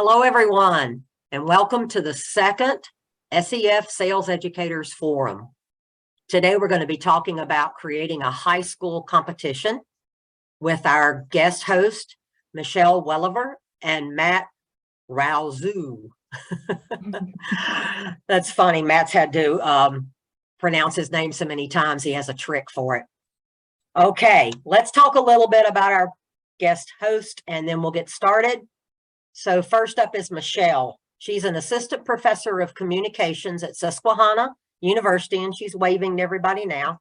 Hello, everyone, and welcome to the second SEF Sales Educators Forum. Today, we're going to be talking about creating a high school competition with our guest host, Michele Welliver and Matt Rousu. That's funny. Matt's had to pronounce his name so many times, he has a trick for it. Okay, let's talk a little bit about our guest host, and then we'll get started. So first up is Michele. She's an assistant professor of communications at Susquehanna University, and she's waving to everybody now.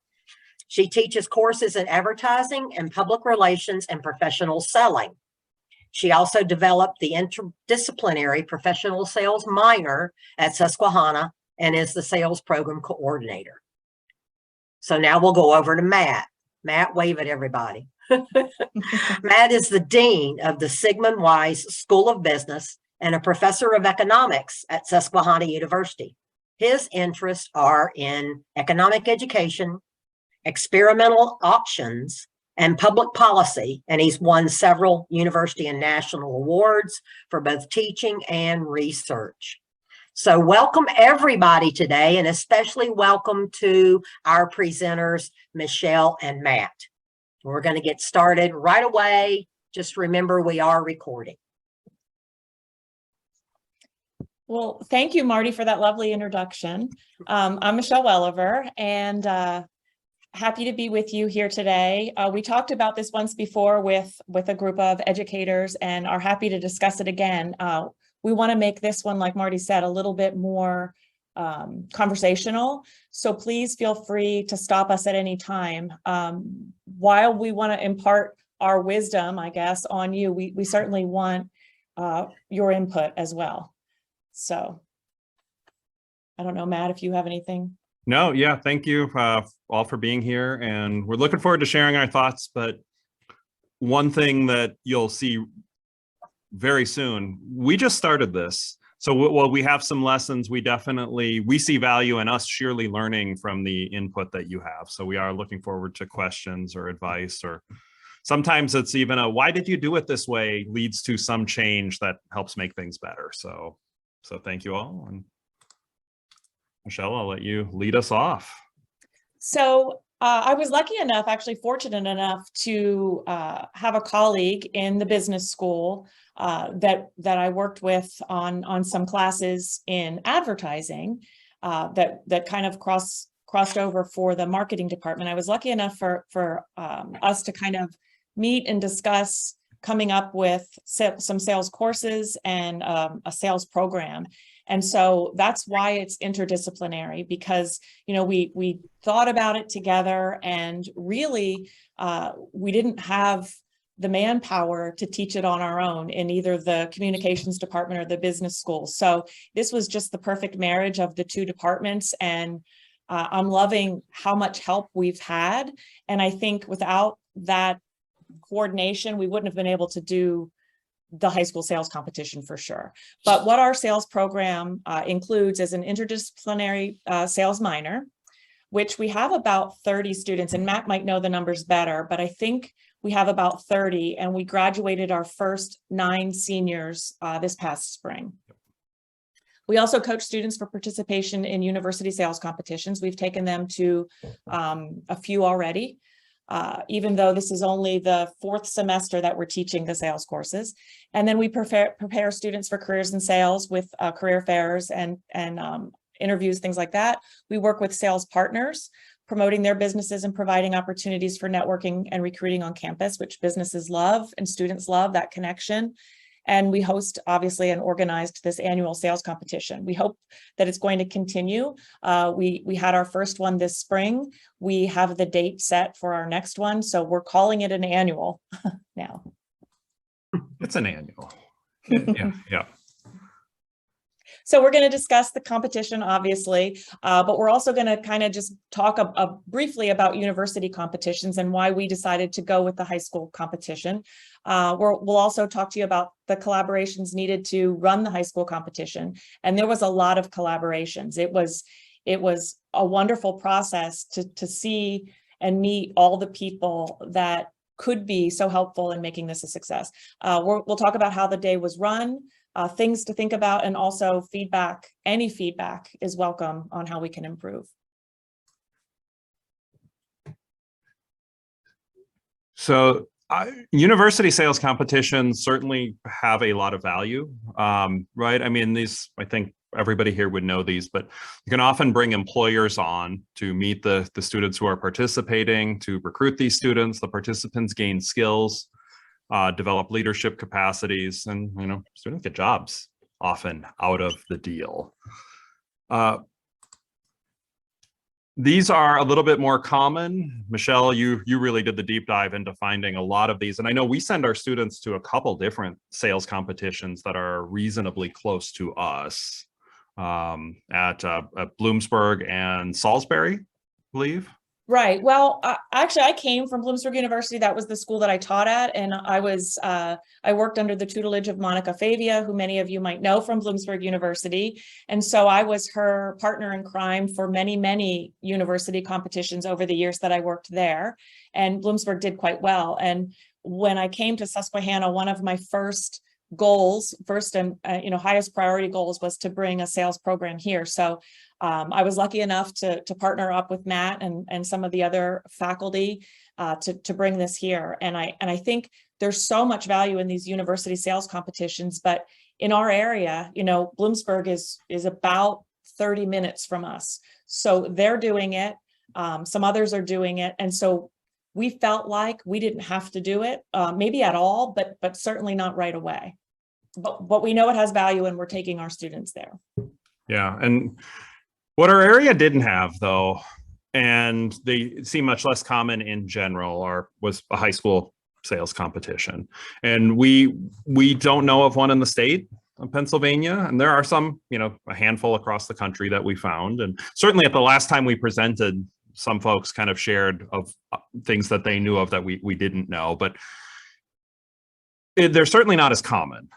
She teaches courses in advertising and public relations and professional selling. She also developed the interdisciplinary professional sales minor at Susquehanna and is the sales program coordinator. So now we'll go over to Matt. Matt, wave at everybody. Matt is the dean of the Sigmund Wise School of Business and a professor of economics at Susquehanna University. His interests are in economic education, experimental options, and public policy, and he's won several university and national awards for both teaching and research. So welcome everybody today, and especially welcome to our presenters, Michele and Matt. We're going to get started right away. Just remember, we are recording. Well, thank you, Marty, for that lovely introduction. I'm Michele Welliver, and happy to be with you here today. We talked about this once before with a group of educators and are happy to discuss it again. We want to make this one, like Marty said, a little bit more conversational. So please feel free to stop us at any time. While we want to impart our wisdom, I guess, on you, we certainly want your input as well. So I don't know, Matt, if you have anything. No, yeah, thank you all for being here. And we're looking forward to sharing our thoughts. But one thing that you'll see very soon, we just started this. So while we have some lessons, we see value in us surely learning from the input that you have. So we are looking forward to questions or advice, or sometimes it's even a, why did you do it this way, leads to some change that helps make things better. So thank you all. And Michele, I'll let you lead us off. So I was lucky enough, actually fortunate enough, to have a colleague in the business school that I worked with on some classes in advertising that kind of crossed over for the marketing department. I was lucky enough for us to kind of meet and discuss coming up with some sales courses and a sales program. And so that's why it's interdisciplinary, because, you know, we thought about it together, and really we didn't have the manpower to teach it on our own in either the communications department or the business school. So this was just the perfect marriage of the two departments. And I'm loving how much help we've had. And I think without that coordination, we wouldn't have been able to do the high school sales competition for sure. But what our sales program includes is an interdisciplinary sales minor, which we have about 30 students, and Matt might know the numbers better, but I think we have about 30, and we graduated our first 9 seniors this past spring. We also coach students for participation in university sales competitions. We've taken them to a few already. Even though this is only the 4th semester that we're teaching the sales courses. And then we prepare students for careers in sales with career fairs and interviews, things like that. We work with sales partners, promoting their businesses and providing opportunities for networking and recruiting on campus, which businesses love and students love that connection. And we host, obviously, and organized this annual sales competition. We hope that it's going to continue. We had our first one this spring. We have the date set for our next one. So we're calling it an annual now. It's an annual. Yeah. So we're going to discuss the competition, obviously, but we're also going to kind of just talk briefly about university competitions and why we decided to go with the high school competition. We'll also talk to you about the collaborations needed to run the high school competition. And there was a lot of collaborations. It was a wonderful process to see and meet all the people that could be so helpful in making this a success. We'll talk about how the day was run, things to think about, and also feedback. Any feedback is welcome on how we can improve. So university sales competitions certainly have a lot of value, right? I mean, these, I think everybody here would know these, but you can often bring employers on to meet the students who are participating, to recruit these students. The participants gain skills, develop leadership capacities, and, you know, students get jobs often out of the deal. These are a little bit more common. Michele, you really did the deep dive into finding a lot of these. And I know we send our students to a couple different sales competitions that are reasonably close to us, at Bloomsburg and Salisbury, I believe. Right. Well, actually, I came from Bloomsburg University. That was the school that I taught at. And I worked under the tutelage of Monica Favia, who many of you might know from Bloomsburg University. And so I was her partner in crime for many, many university competitions over the years that I worked there. And Bloomsburg did quite well. And when I came to Susquehanna, one of my first goals, and highest priority goals, was to bring a sales program here. So I was lucky enough to partner up with Matt and some of the other faculty to bring this here. And I think there's so much value in these university sales competitions, but in our area, Bloomsburg is about 30 minutes from us. So they're doing it. Some others are doing it. And so we felt like we didn't have to do it, maybe at all, but certainly not right away. But we know it has value, and we're taking our students there. Yeah, and what our area didn't have, though, and they seem much less common in general, was a high school sales competition. And we don't know of one in the state of Pennsylvania, and there are some, a handful across the country that we found. And certainly at the last time we presented, some folks kind of shared of things that they knew of that we didn't know, but they're certainly not as common.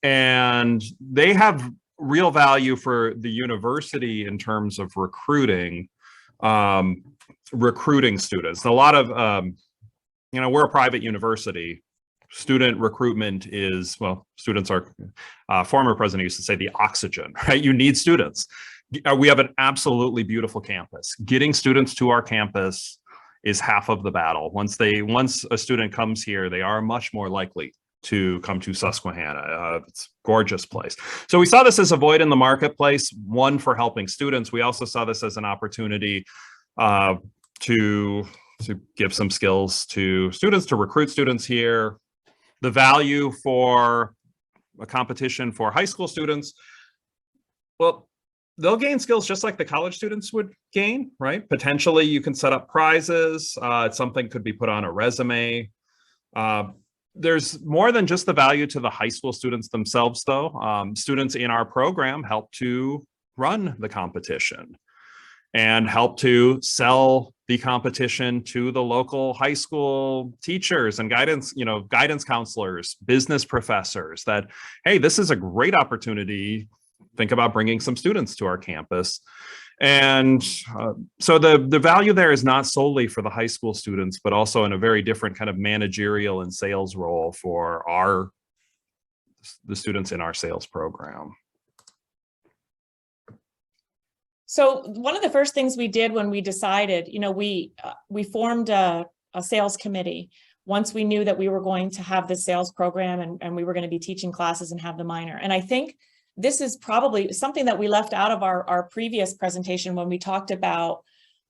And they have real value for the university in terms of recruiting students. A lot of, we're a private university. Student recruitment is, well, students are, former president used to say, the oxygen, right? You need students. We have an absolutely beautiful campus. Getting students to our campus is half of the battle. Once a student comes here, they are much more likely to come to Susquehanna. It's a gorgeous place. So we saw this as a void in the marketplace, one, for helping students. We also saw this as an opportunity to give some skills to students, to recruit students here. The value for a competition for high school students, well, they'll gain skills just like the college students would gain, right? Potentially you can set up prizes. Something could be put on a resume. There's more than just the value to the high school students themselves, though. Students in our program help to run the competition and help to sell the competition to the local high school teachers and guidance counselors, business professors, that, hey, this is a great opportunity. Think about bringing some students to our campus. And so the value there is not solely for the high school students, but also in a very different kind of managerial and sales role for the students in our sales program. So one of the first things we did when we decided, we formed a sales committee once we knew that we were going to have this sales program and we were going to be teaching classes and have the minor. And I think this is probably something that we left out of our previous presentation when we talked about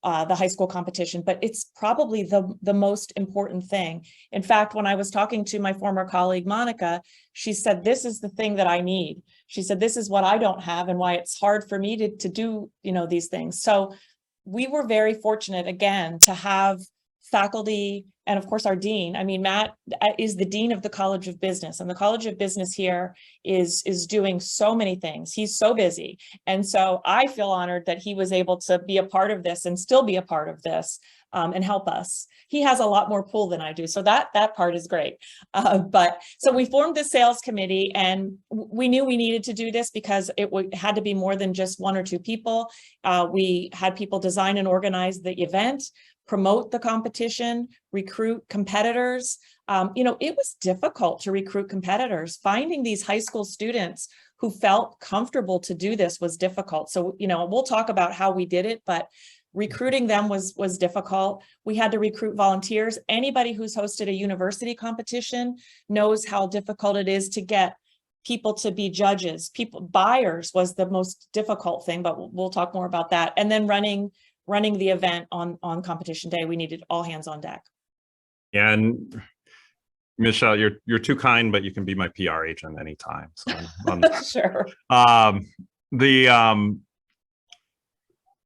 the high school competition, but it's probably the most important thing. In fact, when I was talking to my former colleague, Monica, she said, this is the thing that I need. She said, this is what I don't have and why it's hard for me to do, these things. So we were very fortunate, again, to have faculty and of course our dean. I mean, Matt is the dean of the College of Business, and the College of Business here is doing so many things. He's so busy. And so I feel honored that he was able to be a part of this and still be a part of this and help us. He has a lot more pull than I do. So that part is great. But so we formed the sales committee, and we knew we needed to do this because it had to be more than just one or two people. We had people design and organize the event, promote the competition, recruit competitors. It was difficult to recruit competitors. Finding these high school students who felt comfortable to do this was difficult. So, we'll talk about how we did it, but recruiting them was difficult. We had to recruit volunteers. Anybody who's hosted a university competition knows how difficult it is to get people to be judges. Buyers was the most difficult thing, but we'll talk more about that. And then running the event on competition day, we needed all hands on deck. Yeah, and Michele, you're too kind, but you can be my PR agent anytime. So Sure.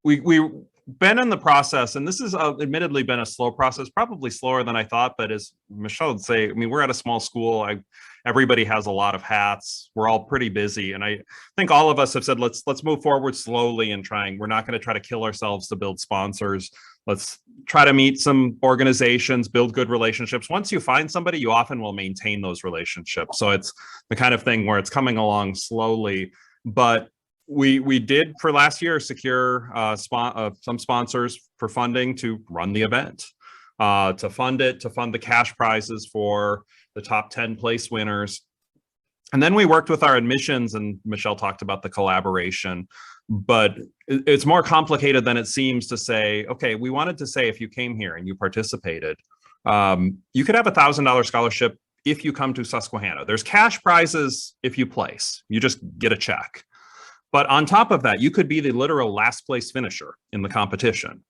We've been in the process, and this has admittedly been a slow process, probably slower than I thought, but as Michele would say, I mean, we're at a small school. Everybody has a lot of hats. We're all pretty busy. And I think all of us have said, let's move forward slowly and trying. We're not going to try to kill ourselves to build sponsors. Let's try to meet some organizations, build good relationships. Once you find somebody, you often will maintain those relationships. So it's the kind of thing where it's coming along slowly, but we did for last year secure some sponsors for funding to run the event, to fund the cash prizes for the top 10 place winners. And then we worked with our admissions, and Michele talked about the collaboration, but it's more complicated than it seems to say, okay, we wanted to say if you came here and you participated, you could have a $1,000 scholarship if you come to Susquehanna. There's cash prizes if you place, you just get a check. But on top of that, you could be the literal last place finisher in the competition.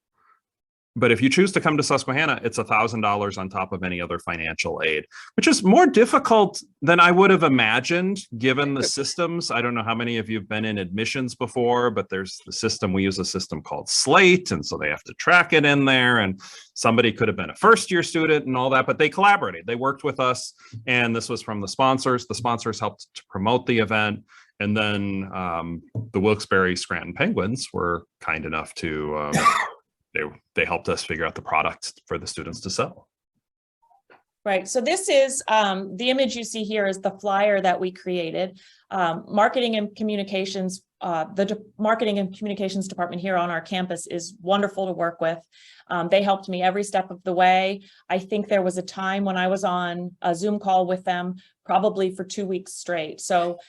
But if you choose to come to Susquehanna, it's $1,000 on top of any other financial aid, which is more difficult than I would have imagined given the systems. I don't know how many of you have been in admissions before, but there's the system. We use a system called Slate. And so they have to track it in there. And somebody could have been a first-year student and all that, but they collaborated. They worked with us. And this was from the sponsors. The sponsors helped to promote the event. And then the Wilkes-Barre Scranton Penguins were kind enough to... They helped us figure out the product for the students to sell. Right. So this is the image you see here is the flyer that we created. Marketing and communications, marketing and communications department here on our campus is wonderful to work with. They helped me every step of the way. I think there was a time when I was on a Zoom call with them, probably for 2 weeks straight. So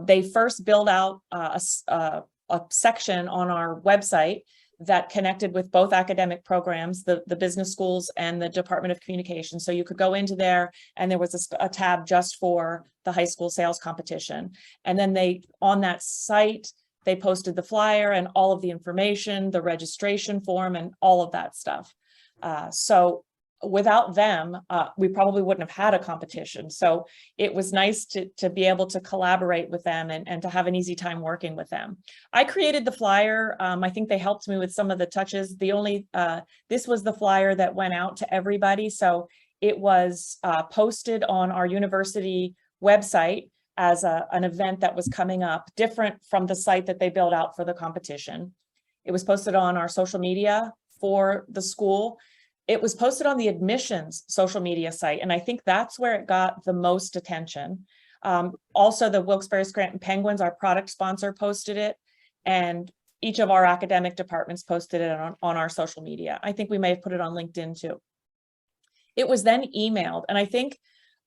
they first built out a section on our website that connected with both academic programs, the business schools and the Department of Communication. So you could go into there and there was a tab just for the high school sales competition. And then on that site, they posted the flyer and all of the information, the registration form and all of that stuff. So without them, we probably wouldn't have had a competition. So it was nice to be able to collaborate with them and to have an easy time working with them. I created the flyer. I think they helped me with some of the touches. This was the flyer that went out to everybody. So it was posted on our university website as an event that was coming up, different from the site that they built out for the competition. It was posted on our social media for the school. It was posted on the admissions social media site, and I think that's where it got the most attention. Also, the Wilkes-Barre Scranton Penguins, our product sponsor, posted it, and each of our academic departments posted it on our social media. I think we may have put it on LinkedIn too. It was then emailed, and I think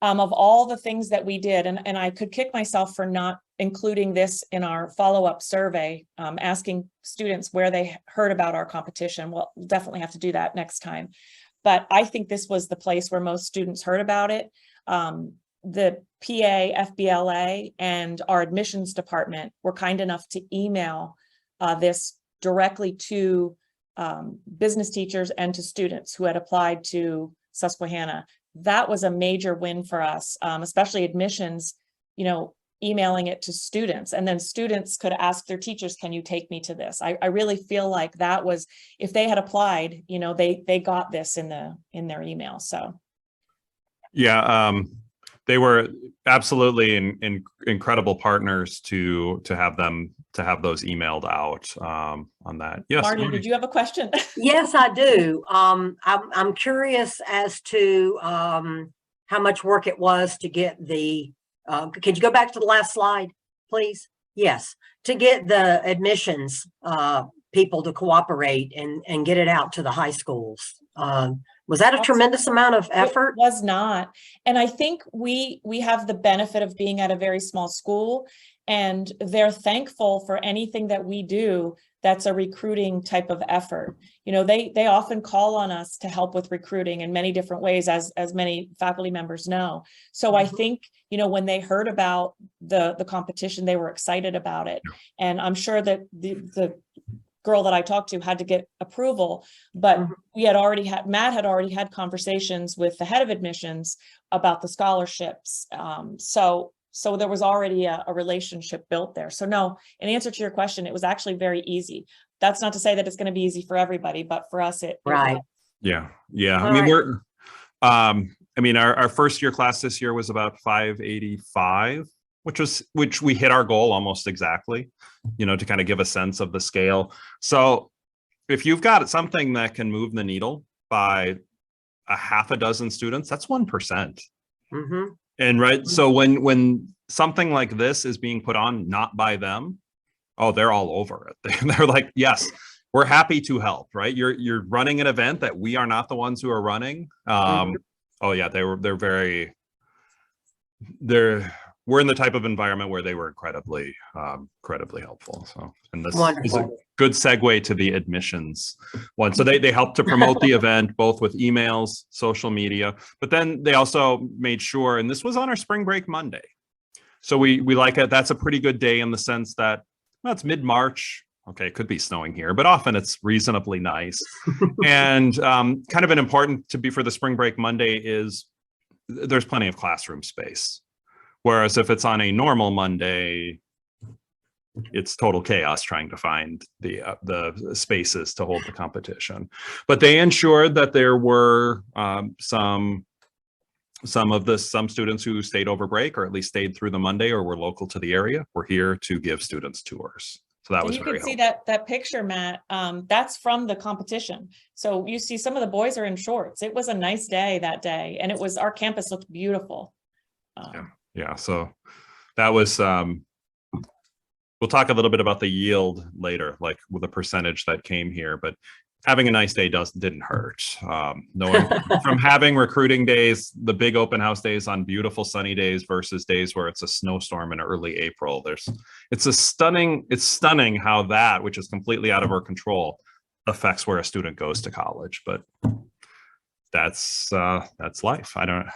of all the things that we did, and I could kick myself for not including this in our follow-up survey, asking students where they heard about our competition. We'll definitely have to do that next time. But I think this was the place where most students heard about it. The PA, FBLA, and our admissions department were kind enough to email this directly to business teachers and to students who had applied to Susquehanna. That was a major win for us, especially admissions, emailing it to students, and then students could ask their teachers, can you take me to this? I really feel like that was, if they had applied, they got this in their email. So yeah, they were absolutely incredible partners to have those emailed out on that. Yes, Marty, did you have a question? Yes, I do. I'm curious as to how much work it was to get the could you go back to the last slide, please? Yes, to get the admissions people to cooperate and get it out to the high schools. Was that a tremendous amount of effort? It was not. And I think we have the benefit of being at a very small school, and they're thankful for anything that we do that's a recruiting type of effort. You know, they often call on us to help with recruiting in many different ways, as many faculty members know. So I think, you know, when they heard about the competition, they were excited about it. And I'm sure that the girl that I talked to had to get approval, but Matt had already had conversations with the head of admissions about the scholarships. So there was already a relationship built there. So no, in answer to your question, it was actually very easy. That's not to say that it's going to be easy for everybody, but for us, it Right. Yeah. Yeah. All I mean, right. our first year class this year was about 585, which we hit our goal almost exactly, you know, to kind of give a sense of the scale. So if you've got something that can move the needle by a half a dozen students, that's 1%. And right. So when something like this is being put on, not by them, oh, they're all over it. They're like, yes, we're happy to help, right? You're running an event that we are not the ones who are running. Oh yeah, we're in the type of environment where they were incredibly helpful. So, and this is a good segue to the admissions one. So they helped to promote the event, both with emails, social media, but then they also made sure, and this was on our spring break Monday. So we like it. That's a pretty good day in the sense that, well, it's mid-March. Okay, it could be snowing here, but often it's reasonably nice. And kind of an important to be for the spring break Monday is there's plenty of classroom space. Whereas if it's on a normal Monday, it's total chaos trying to find the spaces to hold the competition. But they ensured that there were some students who stayed over break, or at least stayed through the Monday, or were local to the area, were here to give students tours. So that was very helpful. You can see that picture, Matt. That's from the competition. So you see some of the boys are in shorts. It was a nice day that day, and our campus looked beautiful. Yeah, so that was, we'll talk a little bit about the yield later, like with the percentage that came here, but having a nice day didn't hurt. Knowing from having recruiting days, the big open house days on beautiful sunny days versus days where it's a snowstorm in early April, it's stunning how that, which is completely out of our control, affects where a student goes to college. But that's life. I don't.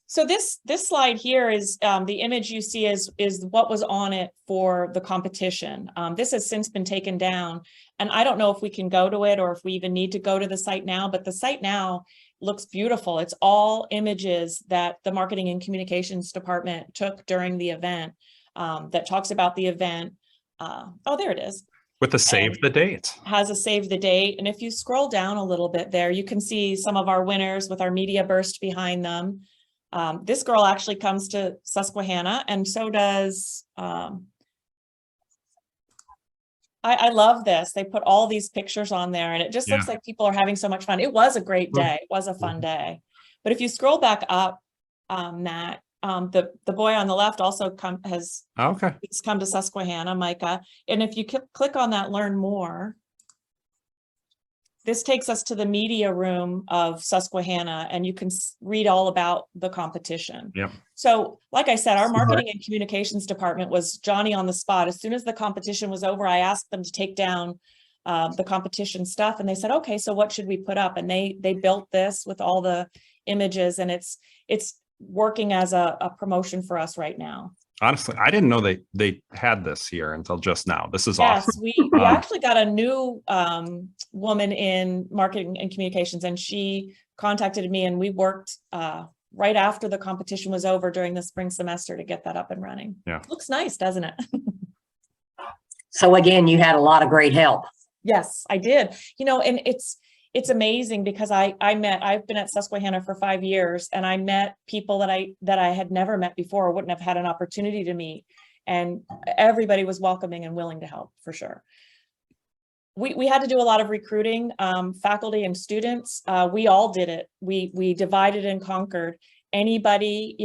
So this slide here is the image you see is what was on it for the competition. This has since been taken down, and I don't know if we can go to it or if we even need to go to the site now, but the site now looks beautiful. It's all images that the marketing and communications department took during the event that talks about the event. Oh, there it is. With a save the date. Has a save the date. And if you scroll down a little bit there, you can see some of our winners with our media burst behind them. This girl actually comes to Susquehanna, and so does, I love this. They put all these pictures on there, and it just looks like people are having so much fun. It was a great day. It was a fun day. But if you scroll back up, Matt, the boy on the left also has come to Susquehanna, Micah. And if you click on that, learn more, this takes us to the media room of Susquehanna, and you can read all about the competition. Yeah. So, like I said, our marketing and communications department was Johnny on the spot. As soon as the competition was over, I asked them to take down the competition stuff, and they said, "Okay, so what should we put up?" And they built this with all the images, and it's working as a promotion for us right now. Honestly, I didn't know they had this here until just now. This is awesome. Yes, we actually got a new woman in marketing and communications, and she contacted me, and we worked right after the competition was over during the spring semester to get that up and running. Yeah. Looks nice, doesn't it? So again, you had a lot of great help. Yes, I did. You know, and it's amazing because I've been at Susquehanna for 5 years, and I met people that I had never met before or wouldn't have had an opportunity to meet. And everybody was welcoming and willing to help, for sure. We had to do a lot of recruiting, faculty and students. We all did it. We divided and conquered. Anybody,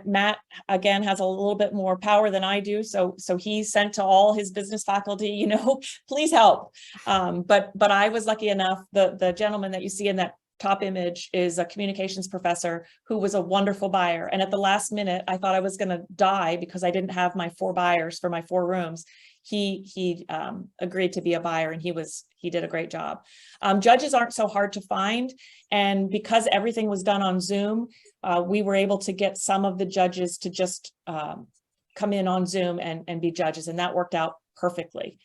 Matt, again, has a little bit more power than I do. So he sent to all his business faculty, please help. But I was lucky enough, the gentleman that you see in that top image is a communications professor who was a wonderful buyer. And at the last minute, I thought I was going to die because I didn't have my 4 buyers for my 4 rooms. He agreed to be a buyer, and he did a great job. Judges aren't so hard to find. And because everything was done on Zoom, we were able to get some of the judges to just come in on Zoom and be judges. And that worked out perfectly.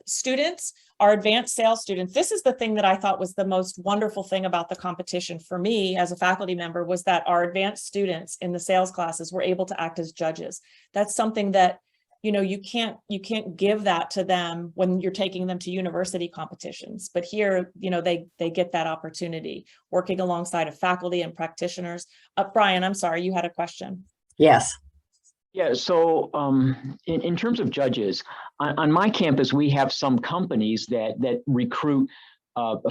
Students, our advanced sales students, this is the thing that I thought was the most wonderful thing about the competition for me as a faculty member, was that our advanced students in the sales classes were able to act as judges. That's something that, you can't give that to them when you're taking them to university competitions. But here, they get that opportunity working alongside of faculty and practitioners. Brian, I'm sorry, you had a question. Yes. Yeah, so in terms of judges, on my campus, we have some companies that recruit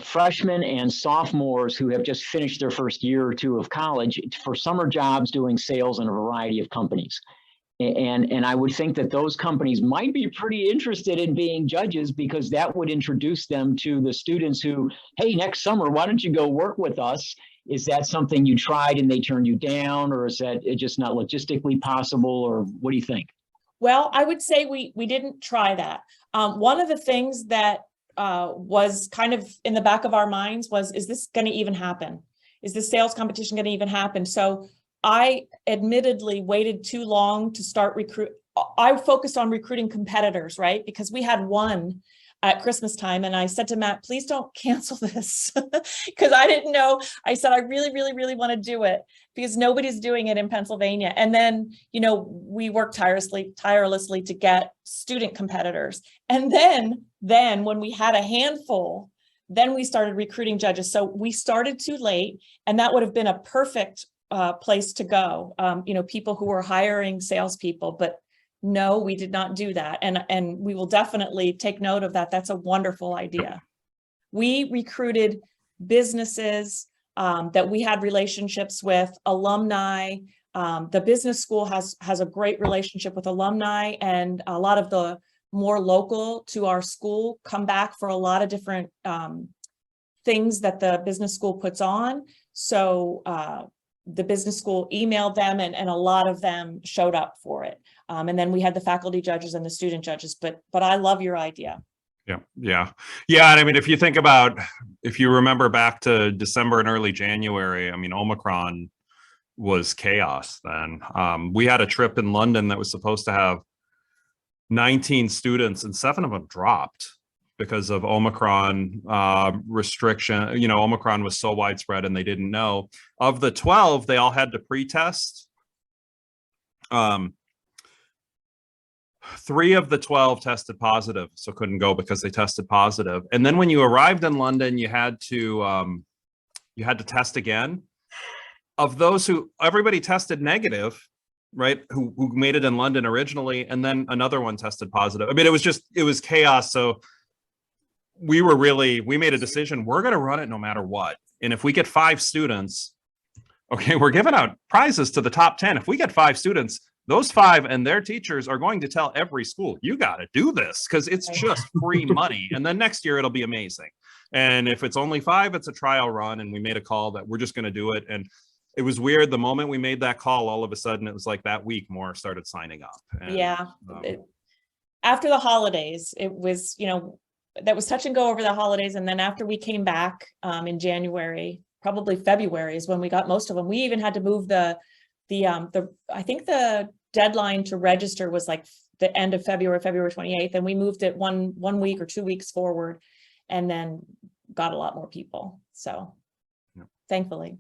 freshmen and sophomores who have just finished their first year or 2 of college for summer jobs doing sales in a variety of companies. And I would think that those companies might be pretty interested in being judges, because that would introduce them to the students who, hey, next summer, why don't you go work with us? Is that something you tried and they turned you down, or is that just not logistically possible, or what do you think? Well, I would say we didn't try that. One of the things that was kind of in the back of our minds was, is this going to even happen? Is this sales competition going to even happen? So I admittedly waited too long to start I focused on recruiting competitors, right? Because we had one at Christmas time, and I said to Matt, please don't cancel this, because I didn't know. I said, I really, really, really want to do it because nobody's doing it in Pennsylvania. And then, we worked tirelessly to get student competitors. And then when we had a handful, then we started recruiting judges. So we started too late, and that would have been a perfect place to go. People who were hiring salespeople, but no, we did not do that. And we will definitely take note of that. That's a wonderful idea. We recruited businesses that we had relationships with, alumni. The business school has a great relationship with alumni, and a lot of the more local to our school come back for a lot of different things that the business school puts on. So the business school emailed them, and a lot of them showed up for it. And then we had the faculty judges and the student judges, but I love your idea. Yeah. And I mean, if you remember back to December and early January, I mean, Omicron was chaos then. We had a trip in London that was supposed to have 19 students, and 7 of them dropped because of Omicron restriction. Omicron was so widespread and they didn't know. Of the 12, they all had to pre-test. 3 of the 12 tested positive, so couldn't go because they tested positive. And then when you arrived in London, you had to test again. Of those everybody tested negative, right? Who made it in London originally, and then another one tested positive. I mean, it was chaos. So we made a decision. We're going to run it no matter what. And if we get 5 students, okay, we're giving out prizes to the top 10. If we get 5 students, those 5 and their teachers are going to tell every school, you got to do this because it's just free money. And then next year it'll be amazing. And if it's only 5, it's a trial run. And we made a call that we're just going to do it. And it was weird. The moment we made that call, all of a sudden it was like that week more started signing up. And, after the holidays, it was, that was touch and go over the holidays. And then after we came back in January, probably February is when we got most of them. We even had to move I think the deadline to register was like the end of February 28th. And we moved it one week or 2 weeks forward, and then got a lot more people. So thankfully.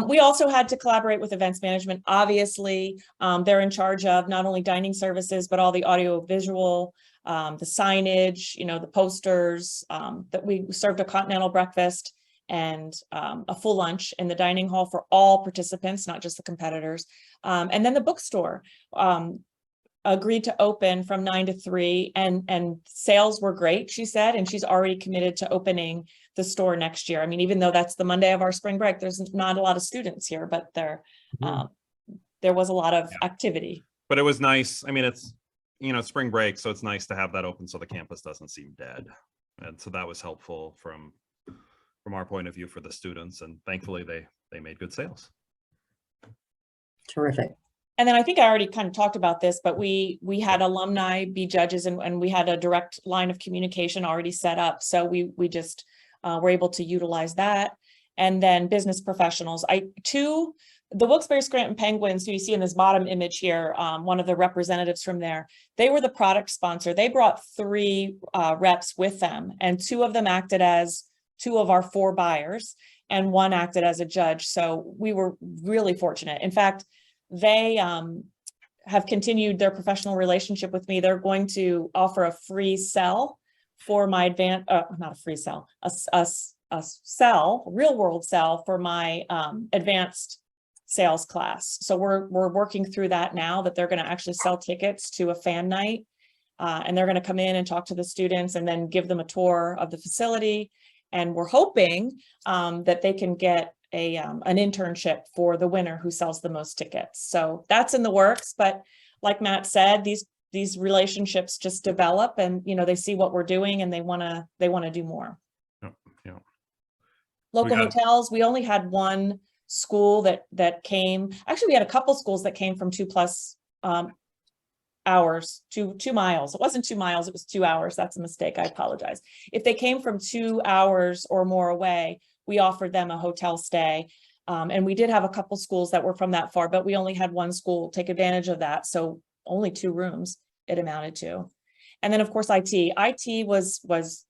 We also had to collaborate with events management. Obviously, they're in charge of not only dining services, but all the audio visual, the signage, the posters, that we served a continental breakfast and a full lunch in the dining hall for all participants, not just the competitors. And then the bookstore agreed to open from 9 to 3, and sales were great, she said, and she's already committed to opening the store next year. I mean, even though that's the Monday of our spring break, there's not a lot of students here, but there was a lot of activity. But it was nice. I mean, it's, spring break, so it's nice to have that open so the campus doesn't seem dead. And so that was helpful from our point of view for the students. And thankfully they made good sales. Terrific. And then I think I already kind of talked about this, but we had alumni be judges, and we had a direct line of communication already set up. So we just were able to utilize that. And then business professionals. The Wilkes-Barre Scranton Penguins, who you see in this bottom image here, one of the representatives from there, they were the product sponsor. They brought 3 reps with them, and 2 of them acted as 2 of our 4 buyers, and 1 acted as a judge. So we were really fortunate. In fact, they have continued their professional relationship with me. They're going to offer a free sell for my not a free sell, a sell, real world sell for my advanced sales class. So we're working through that now, that they're going to actually sell tickets to a fan night, and they're going to come in and talk to the students and then give them a tour of the facility. And we're hoping that they can get an internship for the winner who sells the most tickets. So that's in the works. But like Matt said, these relationships just develop, and they see what we're doing and they want to do more. Yeah. Local hotels, we only had 1 school that came. Actually, we had a couple schools that came from 2+ hours, 2 miles. It wasn't 2 miles, it was 2 hours. That's a mistake. I apologize. If they came from 2 hours or more away, we offered them a hotel stay. And we did have a couple schools that were from that far, but we only had 1 school take advantage of that. So only 2 rooms it amounted to. And then of course, IT was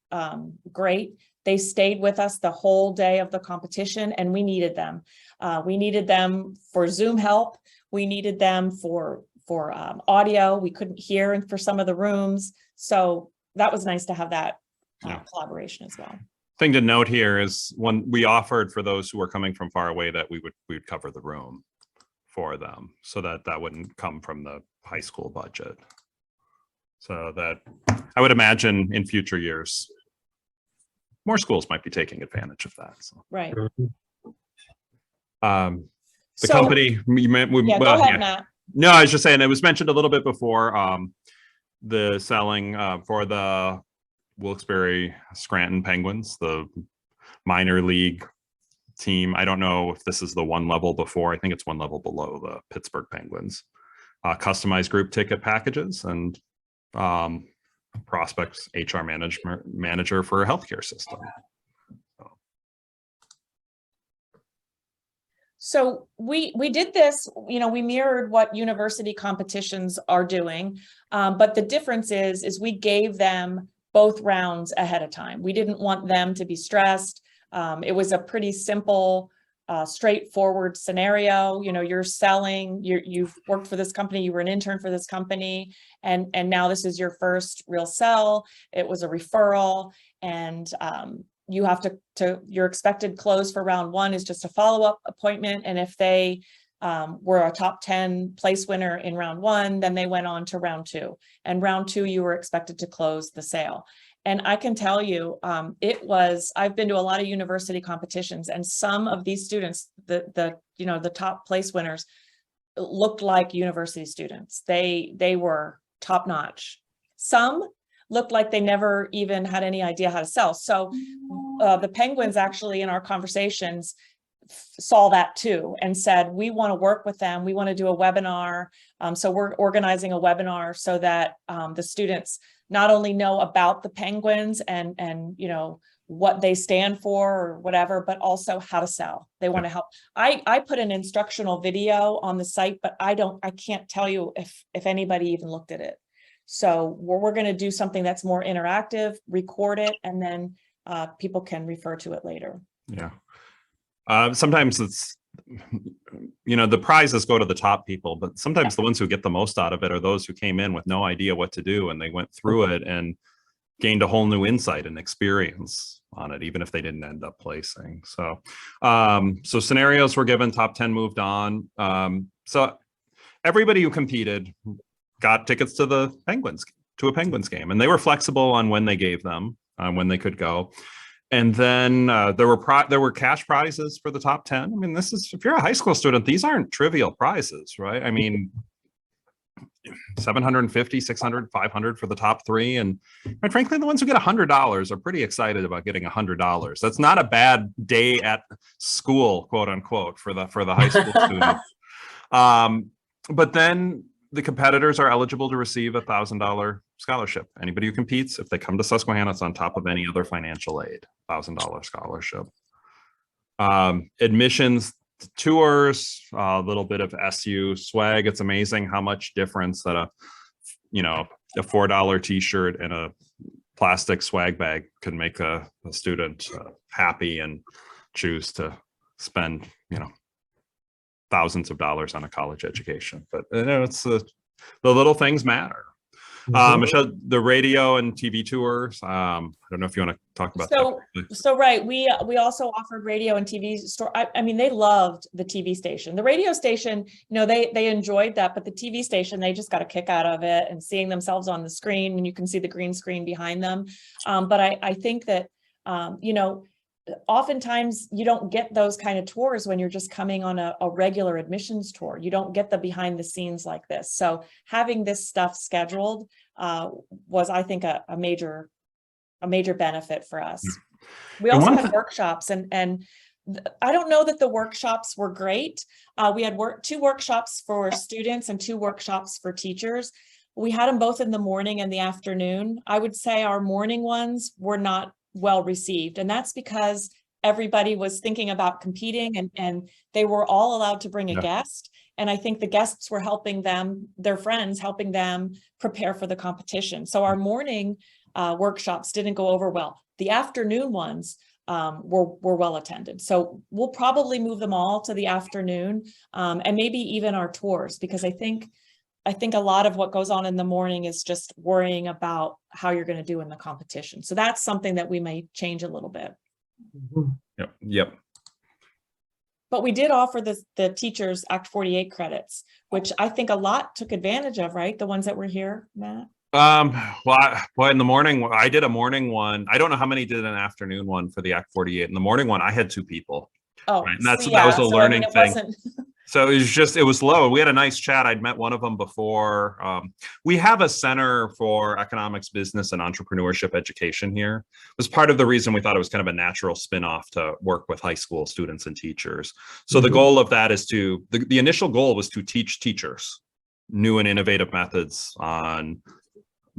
great. They stayed with us the whole day of the competition, and we needed them. We needed them for Zoom help. We needed them for audio. We couldn't hear for some of the rooms. So that was nice to have that collaboration as well. Thing to note here is when we offered for those who were coming from far away that we would cover the room for them, so that wouldn't come from the high school budget. So that I would imagine in future years, more schools might be taking advantage of that. So. Right. The company, go ahead, Matt. No, I was just saying, it was mentioned a little bit before, the selling for the Wilkes-Barre Scranton Penguins, the minor league team. I don't know if this is the 1 level before. I think it's 1 level below the Pittsburgh Penguins. Customized group ticket packages and prospects HR manager for a healthcare system. So we did this, we mirrored what university competitions are doing, but the difference is we gave them both rounds ahead of time. We didn't want them to be stressed. It was a pretty simple, straightforward scenario. You're selling, you've worked for this company, you were an intern for this company, and now this is your first real sell. It was a referral, and you have to your expected close for round 1 is just a follow-up appointment. And if they were a top 10 place winner in round 1, then they went on to round 2. And round 2, you were expected to close the sale. And I can tell you, I've been to a lot of university competitions, and some of these students, the top place winners, looked like university students. They were top notch. Some looked like they never even had any idea how to sell. So the Penguins actually in our conversations saw that too and said, we want to work with them. We want to do a webinar. So we're organizing a webinar so that the students not only know about the Penguins and what they stand for or whatever, but also how to sell. They want to help. I put an instructional video on the site, but I can't tell you if anybody even looked at it. So we're going to do something that's more interactive, record it, and then people can refer to it later. Yeah. Sometimes it's, the prizes go to the top people, but sometimes the ones who get the most out of it are those who came in with no idea what to do, and they went through it and gained a whole new insight and experience on it, even if they didn't end up placing. So, so scenarios were given, top 10 moved on. So everybody who competed got tickets to a Penguins game, and they were flexible on when they gave them, when they could go. And then there were cash prizes for the top 10. I mean, this is, if you're a high school student, these aren't trivial prizes, right? I mean, 750, 600, 500 for the top 3. And frankly, the ones who get $100 are pretty excited about getting $100. That's not a bad day at school, quote unquote, for the high school student. But then the competitors are eligible to receive a $1,000 scholarship. Anybody who competes, if they come to Susquehanna, it's on top of any other financial aid, $1,000 scholarship. Admissions, tours, a little bit of SU swag. It's amazing how much difference that a $4 t-shirt and a plastic swag bag can make a student happy and choose to spend, thousands of dollars on a college education. But it's the little things matter. Michele, the radio and TV tours. I don't know if you want to talk about that. So right, we also offered radio and TV I mean, they loved the TV station. The radio station, they enjoyed that, but the TV station, they just got a kick out of it and seeing themselves on the screen, and you can see the green screen behind them. But I think that oftentimes you don't get those kind of tours when you're just coming on a regular admissions tour. You don't get the behind the scenes like this. So having this stuff scheduled was, I think, a major benefit for us. We also had workshops, and I don't know that the workshops were great. We had 2 workshops for students and 2 workshops for teachers. We had them both in the morning and the afternoon. I would say our morning ones were not well received, and that's because everybody was thinking about competing, and they were all allowed to bring a guest, and I think the guests were helping them, their friends helping them prepare for the competition. So our morning workshops didn't go over well. The afternoon ones were well attended, so we'll probably move them all to the afternoon, and maybe even our tours, because I think a lot of what goes on in the morning is just worrying about how you're going to do in the competition. So that's something that we may change a little bit. Yep. But we did offer the teachers Act 48 credits, which I think a lot took advantage of, right? The ones that were here, Matt? Well, in the morning, I did a morning one. I don't know how many did an afternoon one for the Act 48. In the morning one, I had 2 people. Oh, right? And that was a learning thing. So it was low. We had a nice chat. I'd met one of them before. We have a Center for Economics, Business, and Entrepreneurship Education here. It was part of the reason we thought it was kind of a natural spinoff to work with high school students and teachers. So the goal of that is the initial goal was to teach teachers new and innovative methods on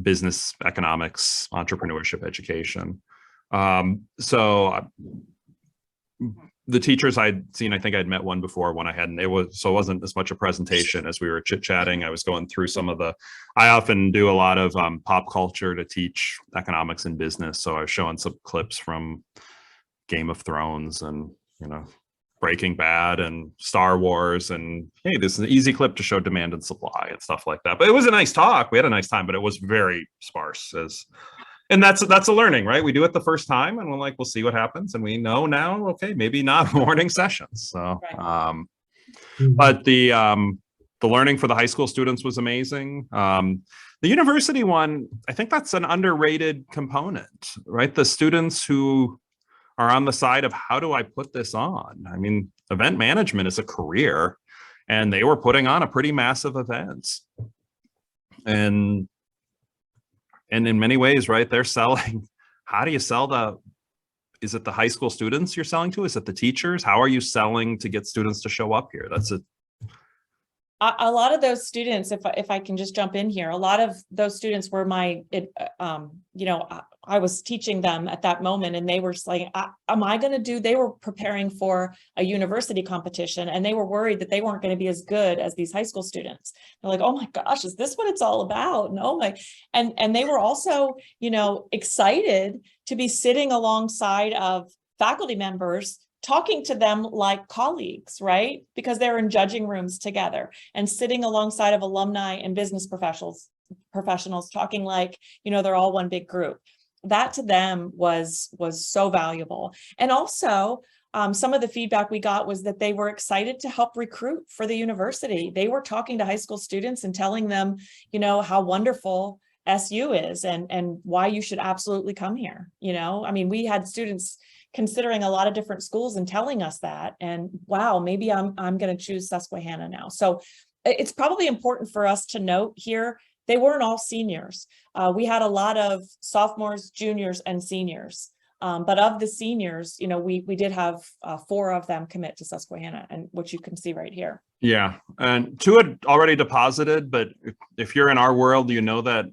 business, economics, entrepreneurship education. The teachers I'd seen, I think I'd met one before when I hadn't, it wasn't as much a presentation as we were chit-chatting. I was going through I often do a lot of pop culture to teach economics and business. So I was showing some clips from Game of Thrones and, Breaking Bad and Star Wars, and hey, this is an easy clip to show demand and supply and stuff like that. But it was a nice talk. We had a nice time, but it was very sparse and that's a learning, right? We do it the first time and we'll see what happens. And we know now, okay, maybe not morning sessions. So, but the learning for the high school students was amazing. The university one, I think that's an underrated component, right? The students who are on the side of how do I put this on? I mean, event management is a career, and they were putting on a pretty massive event. And in many ways, right, they're selling. How do you sell is it the high school students you're selling to? Is it the teachers? How are you selling to get students to show up here? That's a lot of those students, if I can just jump in here, a lot of those students were I was teaching them at that moment, and they were just like, they were preparing for a university competition, and they were worried that they weren't going to be as good as these high school students. They're like, oh my gosh, is this what it's all about? And they were also, excited to be sitting alongside of faculty members, talking to them like colleagues, right? Because they're in judging rooms together and sitting alongside of alumni and business professionals talking like, they're all one big group. That to them was so valuable. And also some of the feedback we got was that they were excited to help recruit for the university. They were talking to high school students and telling them, how wonderful SU is and why you should absolutely come here. You know, I mean, we had students considering a lot of different schools and telling us that, and wow, maybe I'm going to choose Susquehanna now. So it's probably important for us to note here, they weren't all seniors. We had a lot of sophomores, juniors, and seniors. But of the seniors, you know, we did have 4 of them commit to Susquehanna, and which you can see right here. Yeah, and 2 had already deposited, but if you're in our world, you know that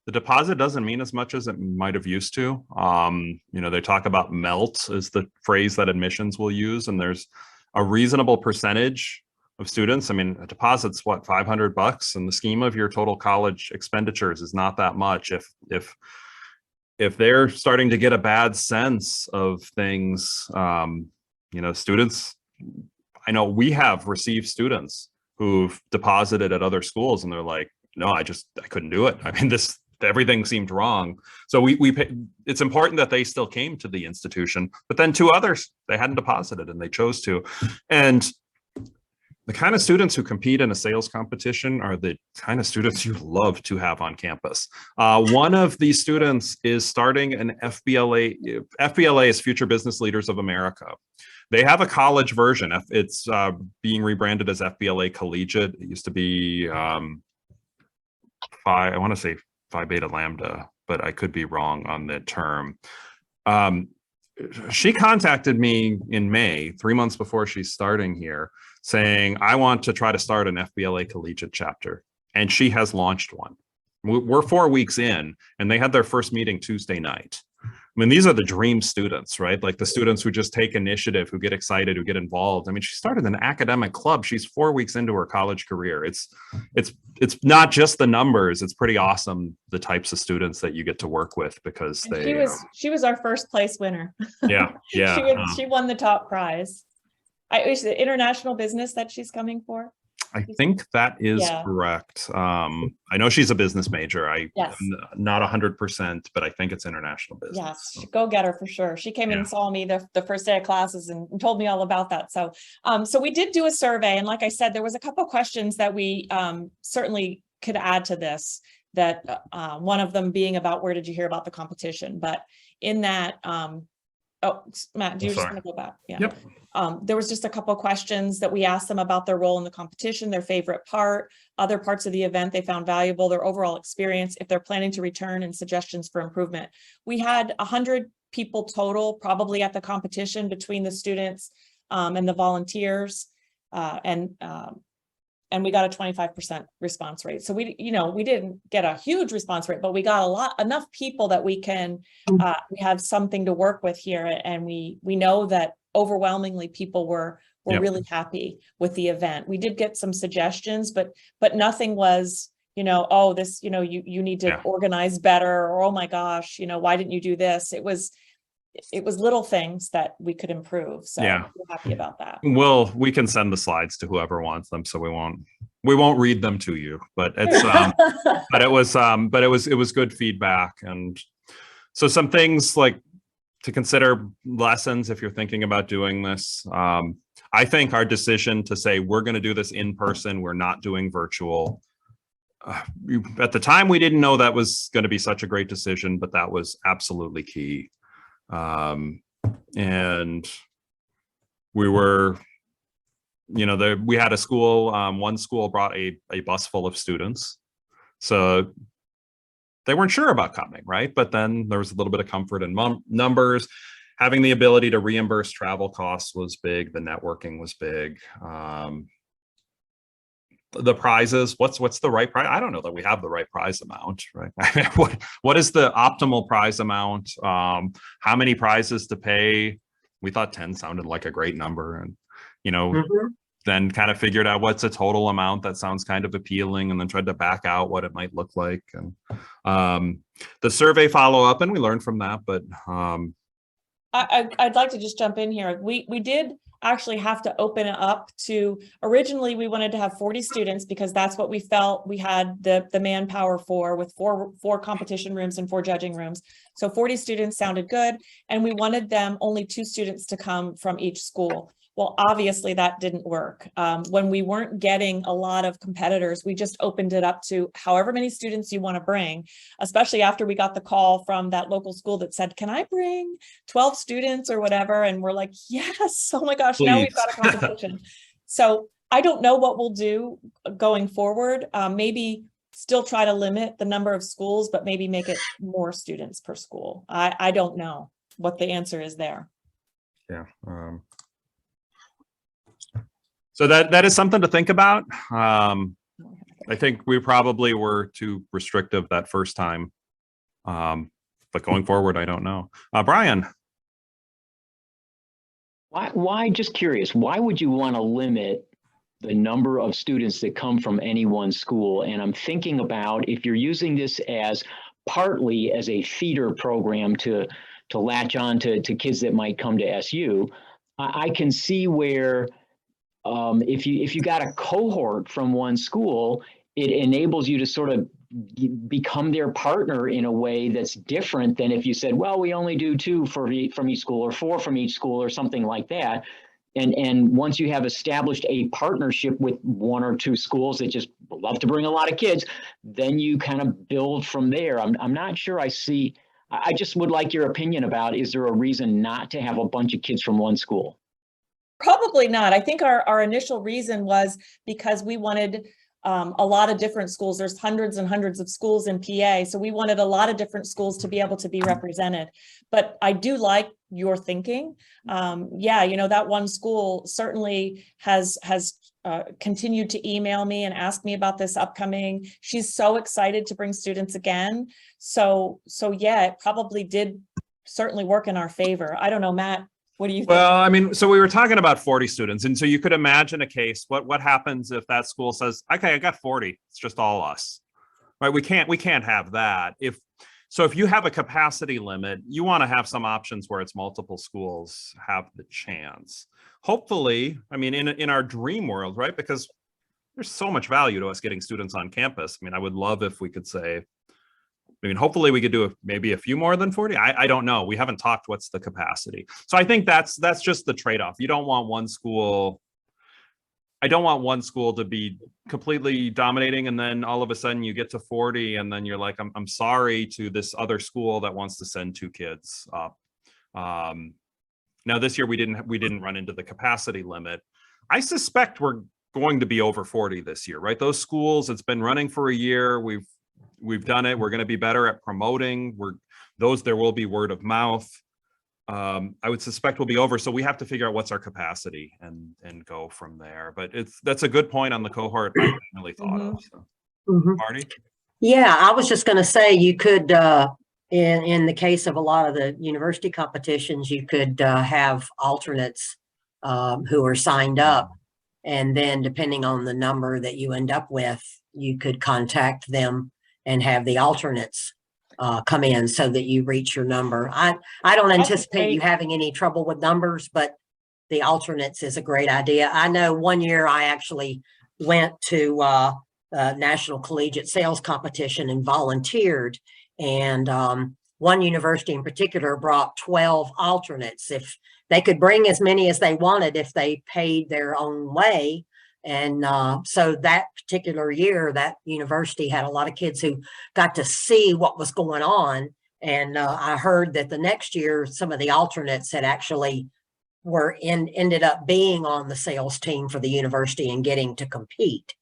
the deposit doesn't mean as much as it might have used to. You know, they talk about melt is the phrase that admissions will use, and there's a reasonable percentage of students. I mean, a deposit's what, $500, and the scheme of your total college expenditures is not that much. If they're starting to get a bad sense of things, you know, students, I know we have received students who've deposited at other schools and they're like, no, I couldn't do it. I mean, everything seemed wrong. So it's important that they still came to the institution, but then 2 others, they hadn't deposited and they chose to. And the kind of students who compete in a sales competition are the kind of students you love to have on campus. One of these students is starting an FBLA. FBLA is Future Business Leaders of America. They have a college version. It's being rebranded as FBLA Collegiate. It used to be I want to say Phi Beta Lambda, but I could be wrong on the term. She contacted me in May, 3 months before she's starting here, saying, I want to try to start an FBLA Collegiate chapter. And she has launched one. We're 4 weeks in, and they had their first meeting Tuesday night. I mean, these are the dream students, right? Like the students who just take initiative, who get excited, who get involved. I mean, she started an academic club. She's 4 weeks into her college career. It's not just the numbers. It's pretty awesome, the types of students that you get to work with, because she was our first place winner. Yeah. She won the top prize. Is it international business that she's coming for? I think that is correct. I know she's a business major. I'm not 100%, but I think it's international business. Yes, So. Go get her for sure. She came in and saw me the first day of classes and told me all about that. So, so we did do a survey, and like I said, there was a couple of questions that we certainly could add to this. That one of them being about where did you hear about the competition? But in that, oh, Matt, do you just want to go back? Yeah. Yep. There was just a couple of questions that we asked them about their role in the competition, their favorite part, other parts of the event they found valuable, their overall experience, if they're planning to return, and suggestions for improvement. We had 100 people total probably at the competition between the students and the volunteers, and we got a 25% response rate. So we didn't get a huge response rate, but we got enough people that we can, we have something to work with here. And we know that overwhelmingly people were really happy with the event. We did get some suggestions, but nothing was, oh, this, you need to organize better, or, oh my gosh, why didn't you do this? It was little things that we could improve. So we're happy about that. Well, we can send the slides to whoever wants them, so we won't read them to you, but it's but it was good feedback. And so some things like to consider lessons if you're thinking about doing this. I think our decision to say we're going to do this in person, we're not doing virtual. At the time, we didn't know that was going to be such a great decision, but that was absolutely key. And we were, we had a school, one school brought a bus full of students. So they weren't sure about coming, right? But then there was a little bit of comfort in numbers. Having the ability to reimburse travel costs was big. The networking was big. The prizes, what's the right prize? I don't know that we have the right prize amount, right? what is the optimal prize amount? How many prizes to pay? We thought 10 sounded like a great number, and then kind of figured out what's a total amount that sounds kind of appealing, and then tried to back out what it might look like. And the survey follow-up, and we learned from that. But I'd like to just jump in here. We did actually have to open it up to, originally we wanted to have 40 students because that's what we felt we had the manpower for, with four competition rooms and 4 judging rooms. So 40 students sounded good. And we wanted only 2 students to come from each school. Well, obviously that didn't work. When we weren't getting a lot of competitors, we just opened it up to however many students you want to bring, especially after we got the call from that local school that said, can I bring 12 students or whatever? And we're like, yes, oh my gosh, now we've got a competition. So I don't know what we'll do going forward. Maybe still try to limit the number of schools, but maybe make it more students per school. I don't know what the answer is there. Yeah. So that is something to think about. I think we probably were too restrictive that first time. But going forward, I don't know. Brian. Why, just curious, why would you want to limit the number of students that come from any one school? And I'm thinking about if you're using this as partly as a feeder program to latch on to kids that might come to SU, I can see where if you got a cohort from one school, it enables you to sort of become their partner in a way that's different than if you said, well, we only do 2 from each school or 4 from each school or something like that. And once you have established a partnership with 1 or 2 schools that just love to bring a lot of kids, then you kind of build from there. I'm not sure I see. I just would like your opinion about, is there a reason not to have a bunch of kids from one school? Probably not. I think our initial reason was because we wanted a lot of different schools. There's hundreds and hundreds of schools in PA. So we wanted a lot of different schools to be able to be represented. But I do like your thinking. Yeah, you know, that one school certainly has continued to email me and ask me about this upcoming. She's so excited to bring students again. So yeah, it probably did certainly work in our favor. I don't know, Matt. What do you think? Well, I mean, so we were talking about 40 students. And so you could imagine a case, what happens if that school says, okay, I got 40, it's just all us, right? We can't have that. If you have a capacity limit, you want to have some options where it's multiple schools have the chance. Hopefully, I mean, in our dream world, right? Because there's so much value to us getting students on campus. I mean, I would love if we could say, I mean, hopefully we could do maybe a few more than 40. I don't know. We haven't talked what's the capacity. So I think that's just the trade-off. You don't want one school. I don't want one school to be completely dominating and then all of a sudden you get to 40 and then you're like, I'm sorry to this other school that wants to send 2 kids up. Now this year we didn't run into the capacity limit. I suspect we're going to be over 40 this year, right? Those schools, it's been running for a year. We've done it. We're going to be better at promoting. There will be word of mouth. I would suspect we'll be over. So we have to figure out what's our capacity and go from there. But that's a good point on the cohort I hadn't really thought of. So. Marty? Yeah, I was just going to say you could, in the case of a lot of the university competitions, you could have alternates who are signed up. And then depending on the number that you end up with, you could contact them and have the alternates come in so that you reach your number. I don't anticipate you having any trouble with numbers, but the alternates is a great idea. I know one year I actually went to a national collegiate sales competition and volunteered. And one university in particular brought 12 alternates. If they could bring as many as they wanted, if they paid their own way. And so that particular year, that university had a lot of kids who got to see what was going on. And I heard that the next year, some of the alternates had actually ended up being on the sales team for the university and getting to compete.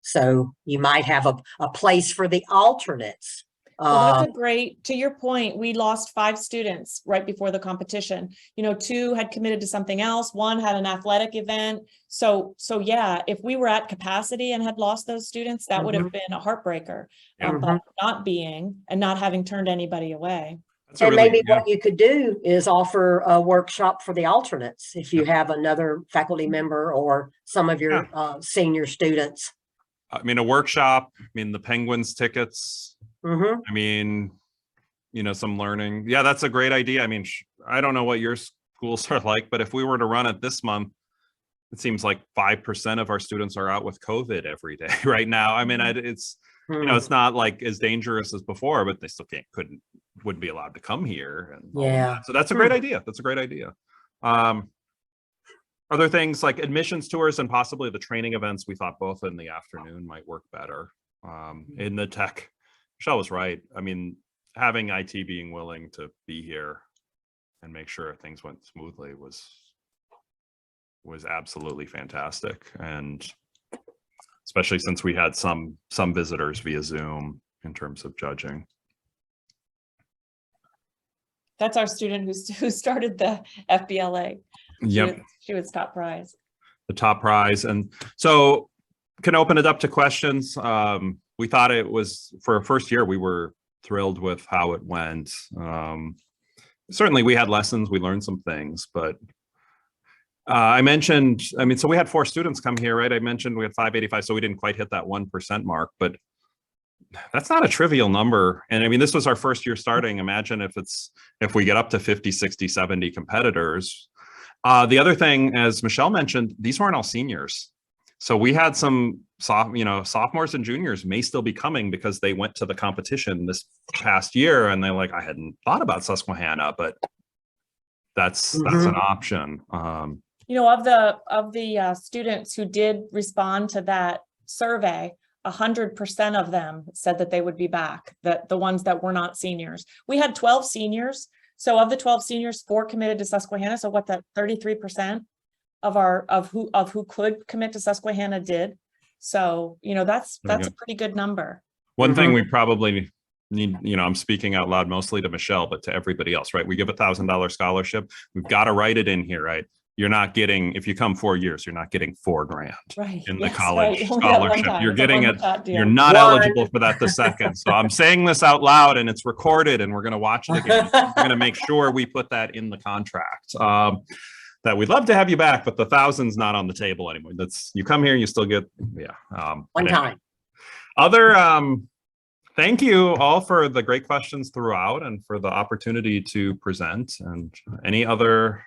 So you might have a place for the alternates. Well, that's to your point, we lost 5 students right before the competition. You know, 2 had committed to something else. 1 had an athletic event. So yeah, if we were at capacity and had lost those students, that would have been a heartbreaker. But not being and not having turned anybody away. And maybe what you could do is offer a workshop for the alternates if you have another faculty member or some of your senior students. I mean, a workshop, I mean, the Penguins tickets. I mean, you know, some learning. Yeah, that's a great idea. I mean, I don't know what your schools are like, but if we were to run it this month, it seems like 5% of our students are out with COVID every day right now. I mean, it's, you know, it's not like as dangerous as before, but they still wouldn't be allowed to come here. And so that's a great idea. That's a great idea. Other things like admissions tours and possibly the training events, we thought both in the afternoon might work better. In the tech, Michelle was right. I mean, having IT being willing to be here and make sure things went smoothly was absolutely fantastic. And especially since we had some visitors via Zoom in terms of judging. That's our student who started the FBLA. Yep. She was top prize. The top prize. And so can open it up to questions. We thought it was, for a first year, we were thrilled with how it went. Certainly we had lessons, we learned some things, but I mentioned, I mean, so we had 4 students come here, right? I mentioned we had 585, so we didn't quite hit that 1% mark, but that's not a trivial number. And I mean, this was our first year starting. Imagine if we get up to 50, 60, 70 competitors. The other thing, as Michele mentioned, these weren't all seniors. So we had some sophomores and juniors may still be coming because they went to the competition this past year and they're like, I hadn't thought about Susquehanna, but that's an option. You know, of the students who did respond to that survey, 100% of them said that they would be back, the ones that were not seniors. We had 12 seniors. So of the 12 seniors, 4 committed to Susquehanna. So what, that 33% of who could commit to Susquehanna did. So, you know, that's a pretty good number. One thing we probably need, you know, I'm speaking out loud mostly to Michele, but to everybody else, right? We give $1,000 scholarship. We've got to write it in here, right? You're not getting, if you come 4 years, you're not getting $4,000 in the college scholarship. You're getting it. You're not eligible for that the second. So I'm saying this out loud and it's recorded and we're going to watch it again. We're going to make sure we put that in the contract. That we'd love to have you back, but the 1,000's not on the table anymore. That's, you come here, you still get, one time. Thank you all for the great questions throughout and for the opportunity to present. And any other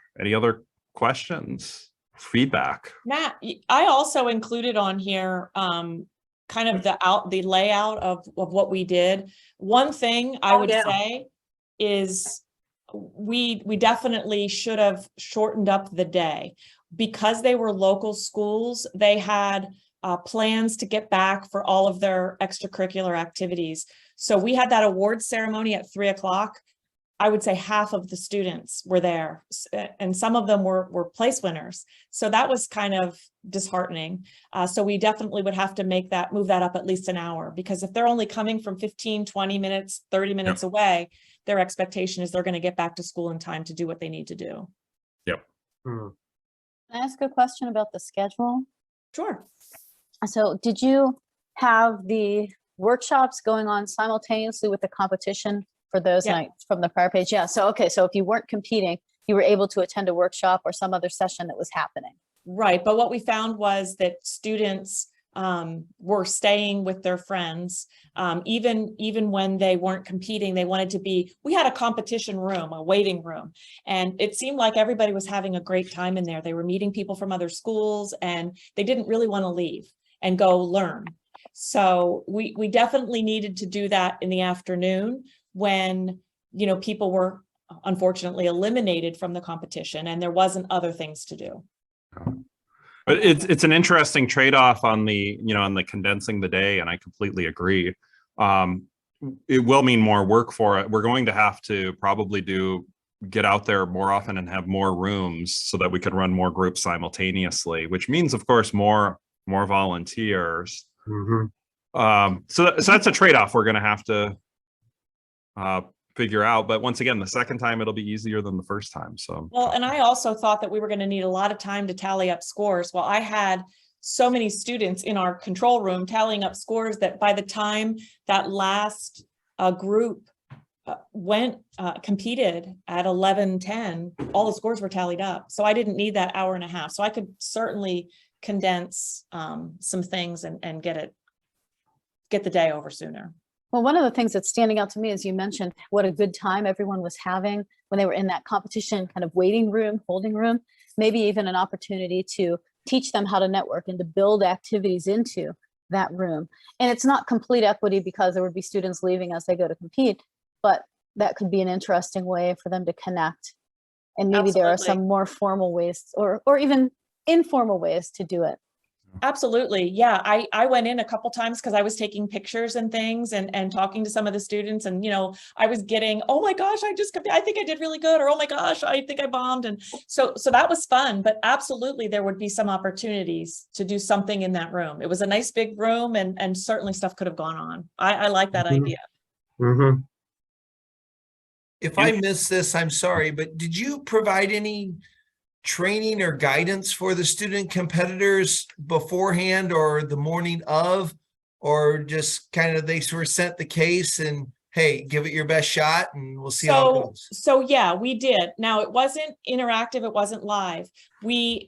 questions, feedback? Matt, I also included on here kind of the layout of what we did. One thing I would say is we definitely should have shortened up the day because they were local schools. They had plans to get back for all of their extracurricular activities. So we had that award ceremony at 3 o'clock. I would say half of the students were there and some of them were place winners. So that was kind of disheartening. So we definitely would have to move that up at least an hour, because if they're only coming from 15, 20 minutes, 30 minutes away, their expectation is they're going to get back to school in time to do what they need to do. Yep. Can I ask a question about the schedule? Sure. So did you have the workshops going on simultaneously with the competition for those nights from the prior page? Yeah. So, okay. So if you weren't competing, you were able to attend a workshop or some other session that was happening. Right. But what we found was that students were staying with their friends. Even when they weren't competing, they wanted to be, we had a competition room, a waiting room, and it seemed like everybody was having a great time in there. They were meeting people from other schools and they didn't really want to leave and go learn. So we definitely needed to do that in the afternoon when, you know, people were unfortunately eliminated from the competition and there wasn't other things to do. But it's an interesting trade-off on the, you know, on the condensing the day, and I completely agree. It will mean more work for it. We're going to have to probably get out there more often and have more rooms so that we can run more groups simultaneously, which means, of course, more volunteers. So that's a trade-off we're going to have to figure out. But once again, the second time it'll be easier than the first time. So well, and I also thought that we were going to need a lot of time to tally up scores. Well, I had so many students in our control room tallying up scores that by the time that last group competed at 11:10, all the scores were tallied up. So I didn't need that hour and a half. So I could certainly condense some things and get the day over sooner. Well, one of the things that's standing out to me is you mentioned what a good time everyone was having when they were in that competition kind of waiting room, holding room, maybe even an opportunity to teach them how to network and to build activities into that room. And it's not complete equity because there would be students leaving as they go to compete, but that could be an interesting way for them to connect. And maybe there are some more formal ways or even informal ways to do it. Absolutely. Yeah. I went in a couple times because I was taking pictures and things and talking to some of the students, and, you know, I was getting, oh my gosh, I think I did really good, or, oh my gosh, I think I bombed. And so that was fun, but absolutely there would be some opportunities to do something in that room. It was a nice big room, and certainly stuff could have gone on. I like that idea. Mm-hmm. If I missed this, I'm sorry, but did you provide any training or guidance for the student competitors beforehand or the morning of, or just kind of they were sent the case and, hey, give it your best shot and we'll see how it goes? So yeah, we did. Now, it wasn't interactive, it wasn't live. We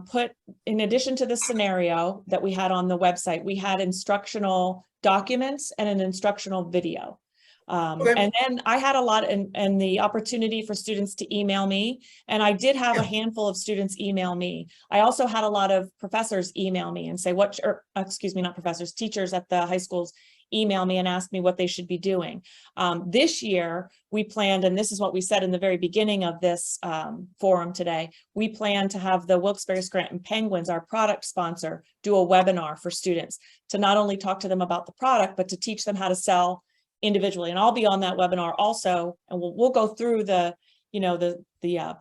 put, in addition to the scenario that we had on the website, we had instructional documents and an instructional video. Okay. And then I had a lot and the opportunity for students to email me, and I did have a handful of students email me. I also had a lot of professors email me and say not professors, teachers at the high schools email me and ask me what they should be doing. This year we planned, and this is what we said in the very beginning of this forum today, we plan to have the Wilkes-Barre Scranton Penguins, our product sponsor, do a webinar for students to not only talk to them about the product, but to teach them how to sell individually. And I'll be on that webinar also, and we'll go through the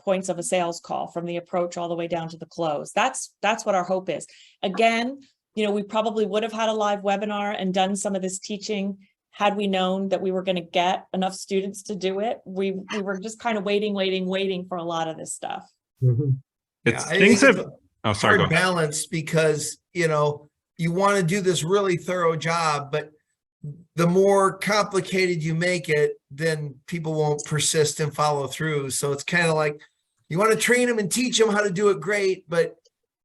points of a sales call, from the approach all the way down to the close. That's what our hope is. Again, you know, we probably would have had a live webinar and done some of this teaching had we known that we were going to get enough students to do it. We were just kind of waiting for a lot of this stuff. Mm-hmm. It's I things think have. it's Oh, sorry. Go hard ahead. balance because, you know, you want to do this really thorough job, but the more complicated you make it, then people won't persist and follow through. So it's kind of like you want to train them and teach them how to do it great, but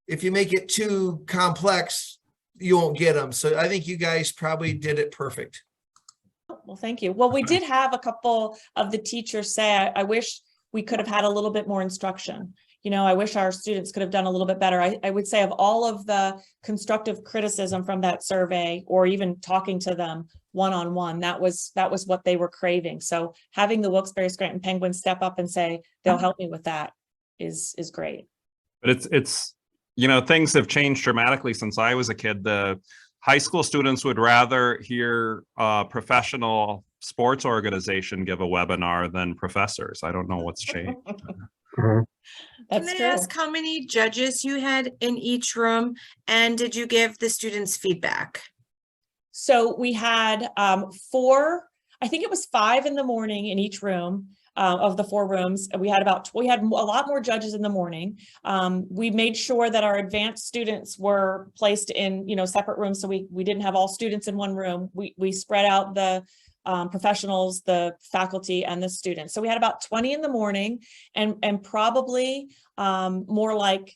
if you make it too complex, you won't get them. So I think you guys probably did it perfect. Well, thank you. Well, we did have a couple of the teachers say, I wish we could have had a little bit more instruction. You know, I wish our students could have done a little bit better. I would say of all of the constructive criticism from that survey, or even talking to them one-on-one, that was what they were craving. So having the Wilkes-Barre Scranton Penguins step up and say they'll help me with that is great. But it's you know, things have changed dramatically since I was a kid. The high school students would rather hear a professional sports organization give a webinar than professors. I don't know what's changed. That's Can I true. ask how many judges you had in each room, and did you give the students feedback? So we had 4, I think it was 5 in the morning in each room of the 4 rooms. We had a lot more judges in the morning. We made sure that our advanced students were placed in, you know, separate rooms. So we didn't have all students in one room. We spread out the professionals, the faculty, and the students. So we had about 20 in the morning, and probably more like,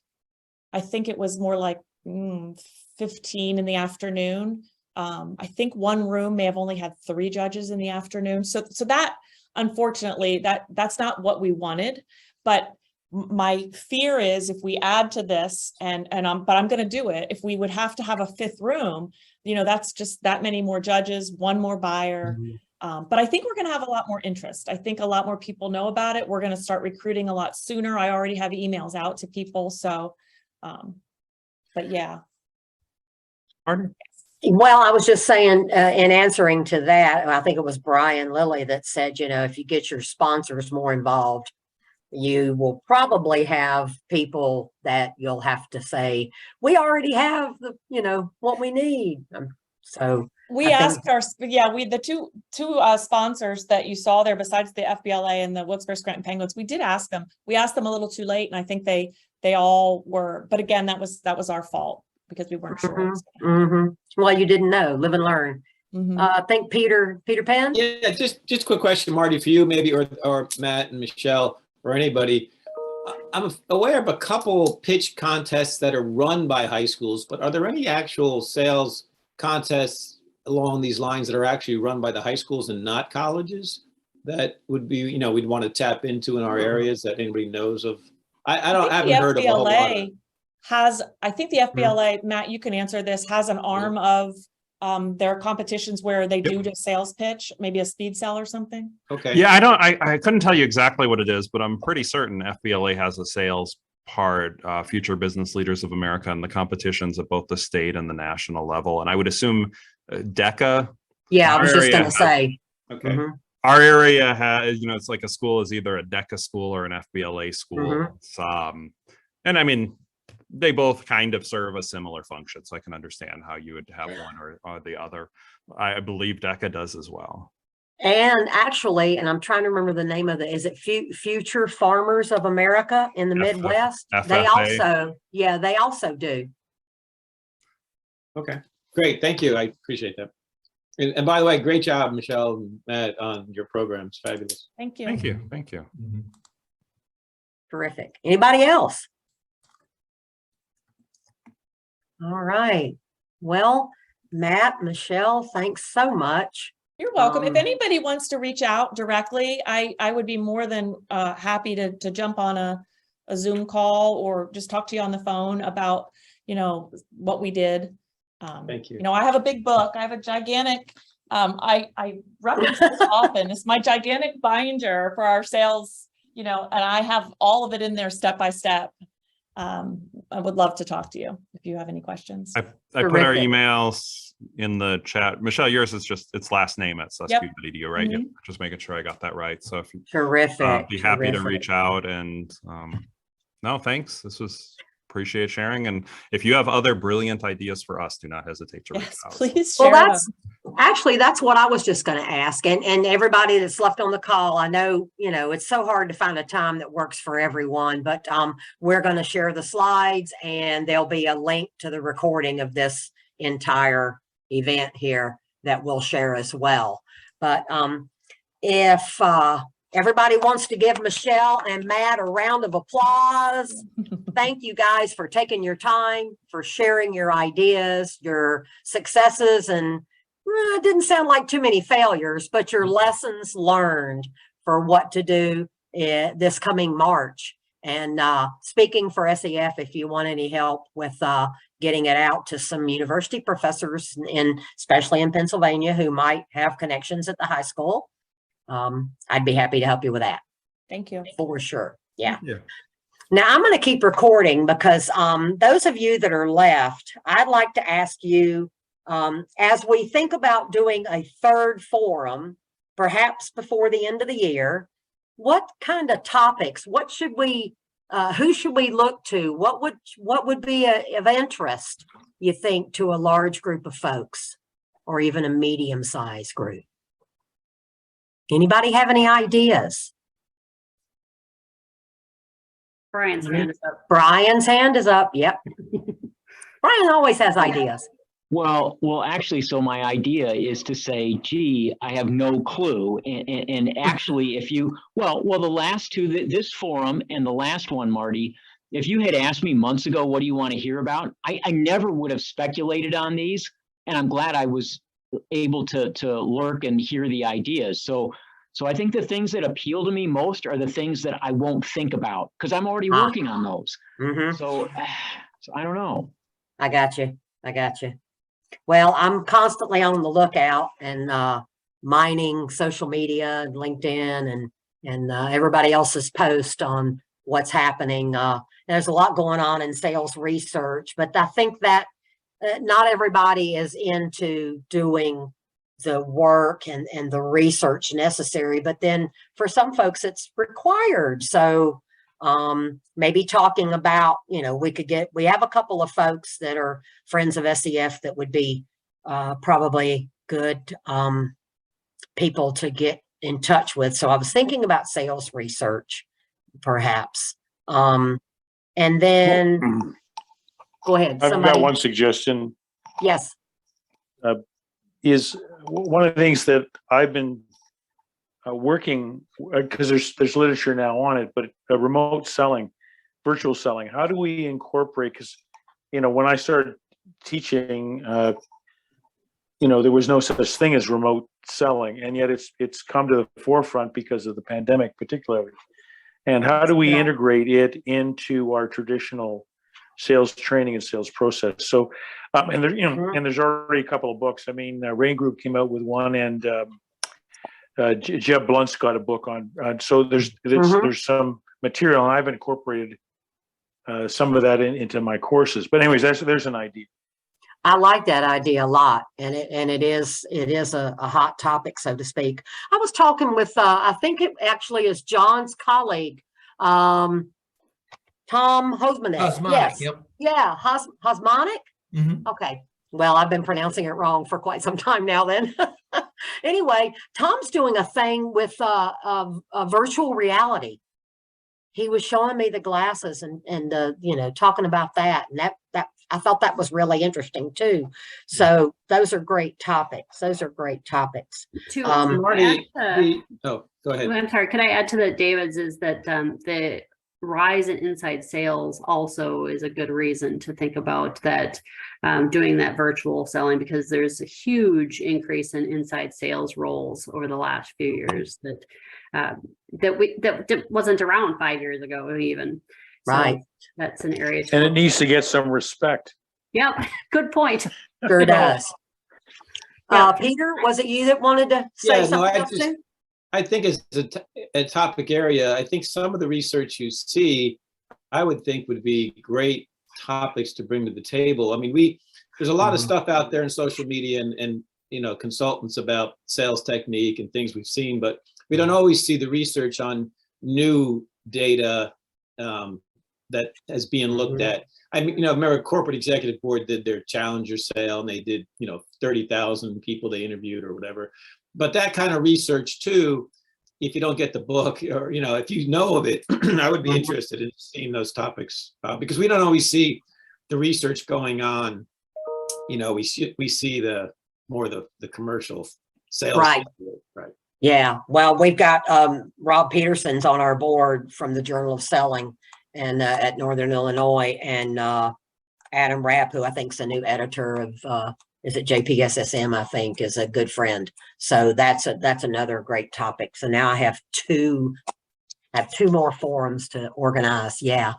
I think it was more like 15 in the afternoon. I think one room may have only had 3 judges in the afternoon. So that, unfortunately, that's not what we wanted. But my fear is if we add to this, but I'm going to do it, if we would have to have a 5th room, you know, that's just that many more judges, one more buyer. But I think we're going to have a lot more interest. I think a lot more people know about it. We're going to start recruiting a lot sooner. I already have emails out to people. So, but yeah. Pardon? Well, I was just saying, in answering to that, I think it was Brian Lilly that said, you know, if you get your sponsors more involved, you will probably have people that you'll have to say, we already have the, you know, what we need. So We I asked the two sponsors that you saw there, besides the FBLA and the Wilkes-Barre Scranton Penguins, we did ask them. We asked them a little too late, and I think they all were, but again, that was our fault because we weren't sure. Well, you didn't know, live and learn. I think Peter Pan. Yeah, just a quick question, Marty, for you maybe, or Matt and Michelle or anybody. I'm aware of a couple pitch contests that are run by high schools, but are there any actual sales contests along these lines that are actually run by the high schools and not colleges that would be, you know, we'd want to tap into in our areas that anybody knows of? I haven't heard of a whole lot of. I think the FBLA, Matt, you can answer this, has an arm of their competitions where they do a sales pitch, maybe a speed sell or something. Okay. Yeah, I couldn't tell you exactly what it is, but I'm pretty certain FBLA has a sales part, Future Business Leaders of America, and the competitions at both the state and the national level. And I would assume DECA. Yeah, I was just area gonna has- say. Okay. Mhm. Our area has, it's like a school is either a DECA school or an FBLA school. Mhm. It's, and I mean, they both kind of serve a similar function, so I can understand how you would have one or the other. I believe DECA does as well. And actually, and I'm trying to remember the name of is it Future Farmers of America in the Midwest? They FFA. they also do. Okay, great. Thank you. I appreciate that. And by the way, great job, Michelle and Matt, on your programs. Fabulous. Thank you. Thank you. Thank you. Terrific. Anybody else? All right. Well, Matt, Michelle, thanks so much. You're welcome. If Um, anybody wants to reach out directly, I would be more than happy to jump on a Zoom call or just talk to you on the phone about, what we did. Thank you. I have a big book. I have a gigantic, I reference this often. It's my gigantic binder for our sales, and I have all of it in there step by step. I would love to talk to you if you have any questions. I put our Terrific. emails in the chat. Michelle, yours is just its last name at susq.edu, right? Yep. Just making sure I got that right. So if you Terrific. be happy to terrific. reach out, and no, thanks. This was appreciate sharing. And if you have other brilliant ideas for us, do not hesitate to reach Yes, out. please Well, share that's what I was just going to ask. And everybody that's left on the call, I know, it's so hard to find a time that works for everyone, but we're going to share the slides, and there'll be a link to the recording of this entire event here that we'll share as well. But if everybody wants to give Michelle and Matt a round of applause. Thank you guys for taking your time, for sharing your ideas, your successes, and it didn't sound like too many failures, but your lessons learned for what to do this coming March. And speaking for SEF, if you want any help with getting it out to some university professors, especially in Pennsylvania, who might have connections at the high school, I'd be happy to help you with that. Thank you. For sure. Yeah. Yeah. Now I'm going to keep recording because those of you that are left, I'd like to ask you, as we think about doing a third forum, perhaps before the end of the year, what kind of topics, what should we, who should we look to? What would be of interest, you think, to a large group of folks, or even a medium-sized group? Anybody have any ideas? Brian's hand is up. Brian's hand is up. Yep. Brian always has ideas. Well, actually, so my idea is to say, gee, I have no clue. And actually, if you, well, the last two, this forum and the last one, Marty, if you had asked me months ago, what do you want to hear about? I never would have speculated on these. And I'm glad I was able to lurk and hear the ideas. So I think the things that appeal to me most are the things that I won't think about because I'm already working on those. Mm-hmm. So I don't know. I got you. Well, I'm constantly on the lookout and mining social media and LinkedIn and everybody else's post on what's happening. There's a lot going on in sales research, but I think that not everybody is into doing the work and the research necessary, but then for some folks it's required. So maybe talking about, we have a couple of folks that are friends of SEF that would be probably good people to get in touch with. So I was thinking about sales research, perhaps. And then go ahead. I've got one suggestion. Yes. Is one of the things that I've been working, because there's literature now on it, but remote selling, virtual selling. How do we incorporate? Because when I started teaching, there was no such thing as remote selling, and yet it's come to the forefront because of the pandemic, particularly. And how do we integrate it into our traditional sales training and sales process? So, and there's already a couple of books. I mean, Rain Group came out with one, and Jeb Blunt's got a book on. So there's some material, and I've incorporated some of that into my courses. But anyways, there's an idea. I like that idea a lot, and it is a hot topic, so to speak. I was talking with I think it actually is John's colleague, Tom Hosmanek. Osmonic, Yes. yep. Yeah, Hosmonic. Mhm. Okay. Well, I've been pronouncing it wrong for quite some time now then. Anyway, Tom's doing a thing with a virtual reality. He was showing me the glasses and you know, talking about that, and that I thought that was really interesting too. So those are great topics. Those are great topics. To Marty, add to- oh, go ahead. I'm sorry, could I add to that, David's, is that the rise in inside sales also is a good reason to think about that, doing that virtual selling, because there's a huge increase in inside sales roles over the last few years that wasn't around 5 years ago even. So Right. that's an area. And it needs to get some respect. Yeah, good point. Sure does. Peter, was it you that wanted to say Yeah, no, something else too? I think it's a topic area. I think some of the research you see, I would think would be great topics to bring to the table. I mean, there's a lot of stuff out there in social media and you know, consultants about sales technique and things we've seen, but we don't always see the research on new data that is being looked at. I mean, you know, remember Corporate Executive Board did their Challenger sale, and they did, you know, 30,000 people they interviewed or whatever. But that kind of research too, if you don't get the book, or, you know, if you know of it, I would be interested in seeing those topics because we don't always see the research going on. You know, we see more the commercial sales. Right. Right. Yeah. Well, we've got Rob Peterson's on our board from the Journal of Selling and at Northern Illinois, and Adam Rapp, who I think is a new editor of is it JPSSM, I think, is a good friend. So that's another great topic. So now I have two more forums to organize. Yeah.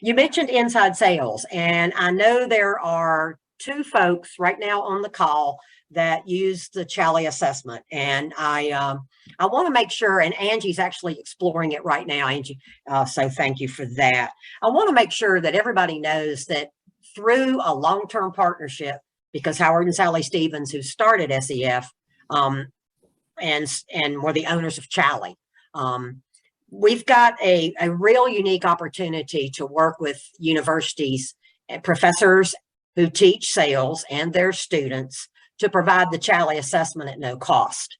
You mentioned inside sales, and I know there are two folks right now on the call that use the Challey assessment, and I want to make sure, and Angie's actually exploring it right now, Angie. So thank you for that. I want to make sure that everybody knows that through a long-term partnership, because Howard and Sally Stevens, who started SEF, and were the owners of Challey, we've got a real unique opportunity to work with universities and professors who teach sales and their students to provide the Challey assessment at no cost.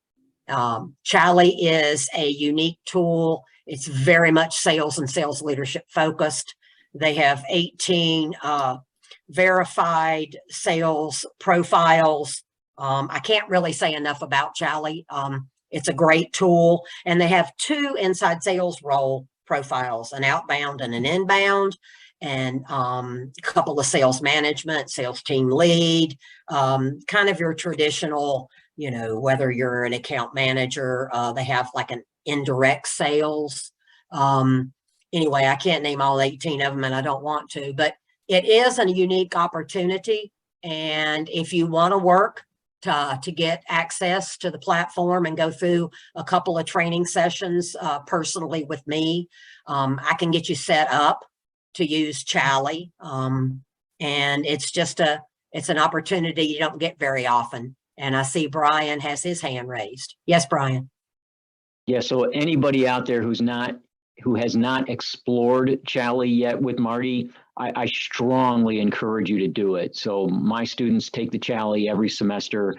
Challey is a unique tool. It's very much sales and sales leadership focused. They have 18 verified sales profiles. I can't really say enough about Challey. It's a great tool, and they have 2 inside sales role profiles, an outbound and an inbound, and a couple of sales management, sales team lead, kind of your traditional, you know, whether you're an account manager, they have like an indirect sales. Anyway, I can't name all 18 of them, and I don't want to, but it is a unique opportunity. And if you want to work to get access to the platform and go through a couple of training sessions personally with me, I can get you set up to use Challey. And it's just it's an opportunity you don't get very often. And I see Brian has his hand raised. Yes, Brian. Yeah, so anybody out there who has not explored Challey yet with Marty, I strongly encourage you to do it. So my students take the Challey every semester.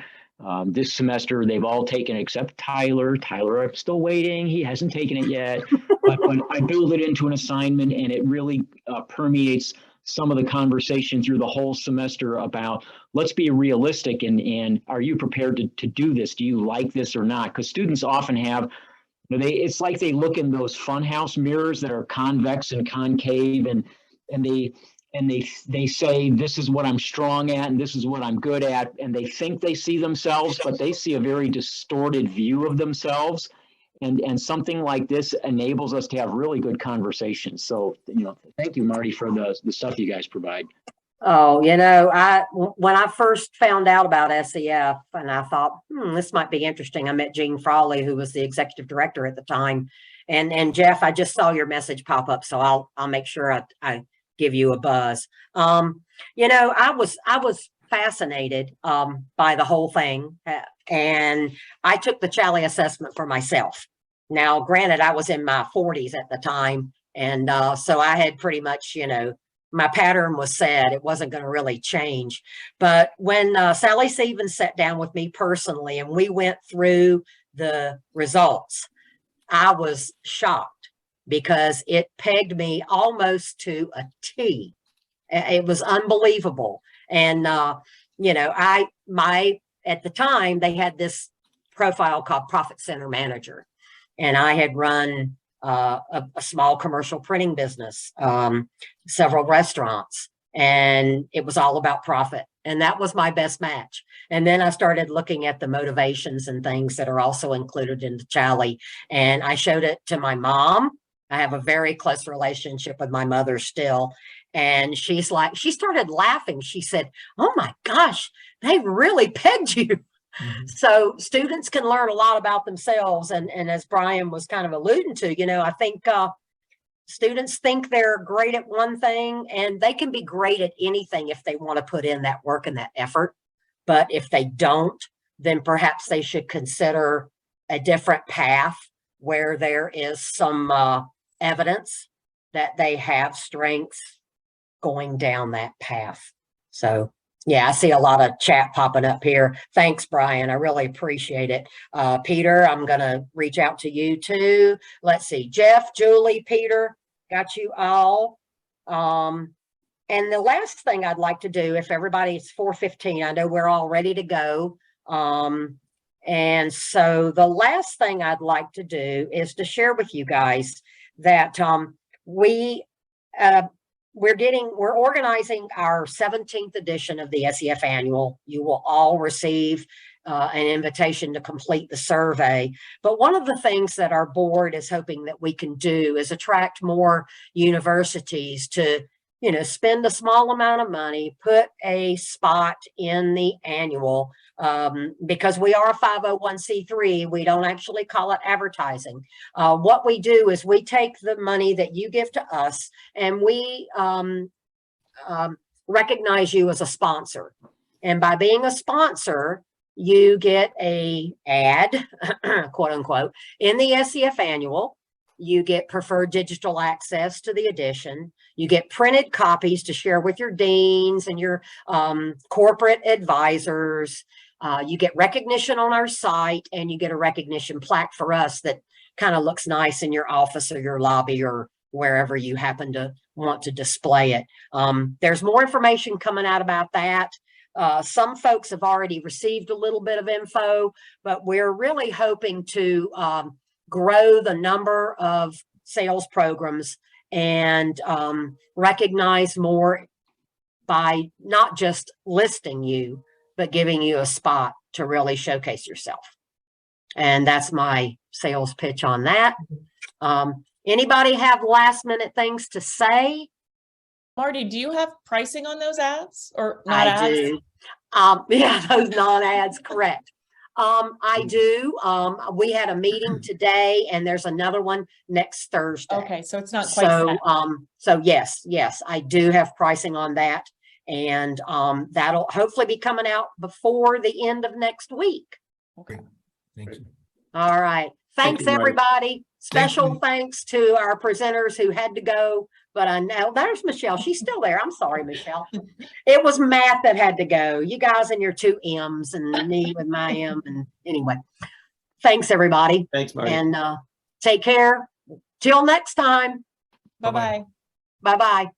This semester, they've all taken except Tyler. Tyler, I'm still waiting. He hasn't taken it yet. But I build it into an assignment, and it really permeates some of the conversation through the whole semester about, let's be realistic, and are you prepared to do this? Do you like this or not? Because students often have, it's like they look in those funhouse mirrors that are convex and concave, and they say, this is what I'm strong at and this is what I'm good at, and they think they see themselves, but they see a very distorted view of themselves. And something like this enables us to have really good conversations. So, thank you, Marty, for the stuff you guys provide. Oh, when I first found out about SEF, and I thought, this might be interesting. I met Gene Frawley, who was the executive director at the time. And Jeff, I just saw your message pop up, so I'll make sure I give you a buzz. You know, I was fascinated by the whole thing, and I took the Challey assessment for myself. Now, granted, I was in my 40s at the time, and so I had pretty much, you know, my pattern was set. It wasn't going to really change. But when Sally Stevens sat down with me personally and we went through the results, I was shocked because it pegged me almost to a T. It was unbelievable. And, you know, at the time they had this profile called Profit Center Manager. And I had run a small commercial printing business, several restaurants, and it was all about profit. And that was my best match. And then I started looking at the motivations and things that are also included in the Challey. And I showed it to my mom. I have a very close relationship with my mother still. And she started laughing. She said, "Oh my gosh, they really pegged you." Mm-hmm. So students can learn a lot about themselves. And as Brian was kind of alluding to, you know, I think students think they're great at one thing, and they can be great at anything if they want to put in that work and that effort. But if they don't, then perhaps they should consider a different path where there is some evidence that they have strengths going down that path. So yeah, I see a lot of chat popping up here. Thanks, Brian. I really appreciate it. Peter, I'm going to reach out to you too. Let's see. Jeff, Julie, Peter, got you all. And the last thing I'd like to do, if everybody's 4:15, I know we're all ready to go. And so the last thing I'd like to do is to share with you guys that we're organizing our 17th edition of the SEF annual. You will all receive an invitation to complete the survey. But one of the things that our board is hoping that we can do is attract more universities to, you know, spend a small amount of money, put a spot in the annual, because we are a 501c3. We don't actually call it advertising. What we do is we take the money that you give to us and we recognize you as a sponsor. And by being a sponsor, you get a ad, quote unquote, in the SEF annual. You get preferred digital access to the edition. You get printed copies to share with your deans and your corporate advisors. You get recognition on our site, and you get a recognition plaque for us that kind of looks nice in your office or your lobby or wherever you happen to want to display it. There's more information coming out about that. Some folks have already received a little bit of info, but we're really hoping to grow the number of sales programs and recognize more by not just listing you, but giving you a spot to really showcase yourself. And that's my sales pitch on that. Anybody have last minute things to say? Marty, do you have pricing on those ads or not I ads? do. Yeah, those non-ads, correct. I do. We had a meeting today and there's another one next Thursday. Okay, so it's not quite set. So yes, I do have pricing on that. And that'll hopefully be coming out before the end of next week. Okay. Thank you. All right. Thanks, you, Marty. everybody. Special you. thanks to our presenters who had to go. But I know there's Michele. She's still there. I'm sorry, Michele. It was Matt that had to go. You guys and your two M's and me with my M. And anyway, thanks, everybody. Thanks, Marty. And take care. Till next time. Bye-bye. Bye-bye.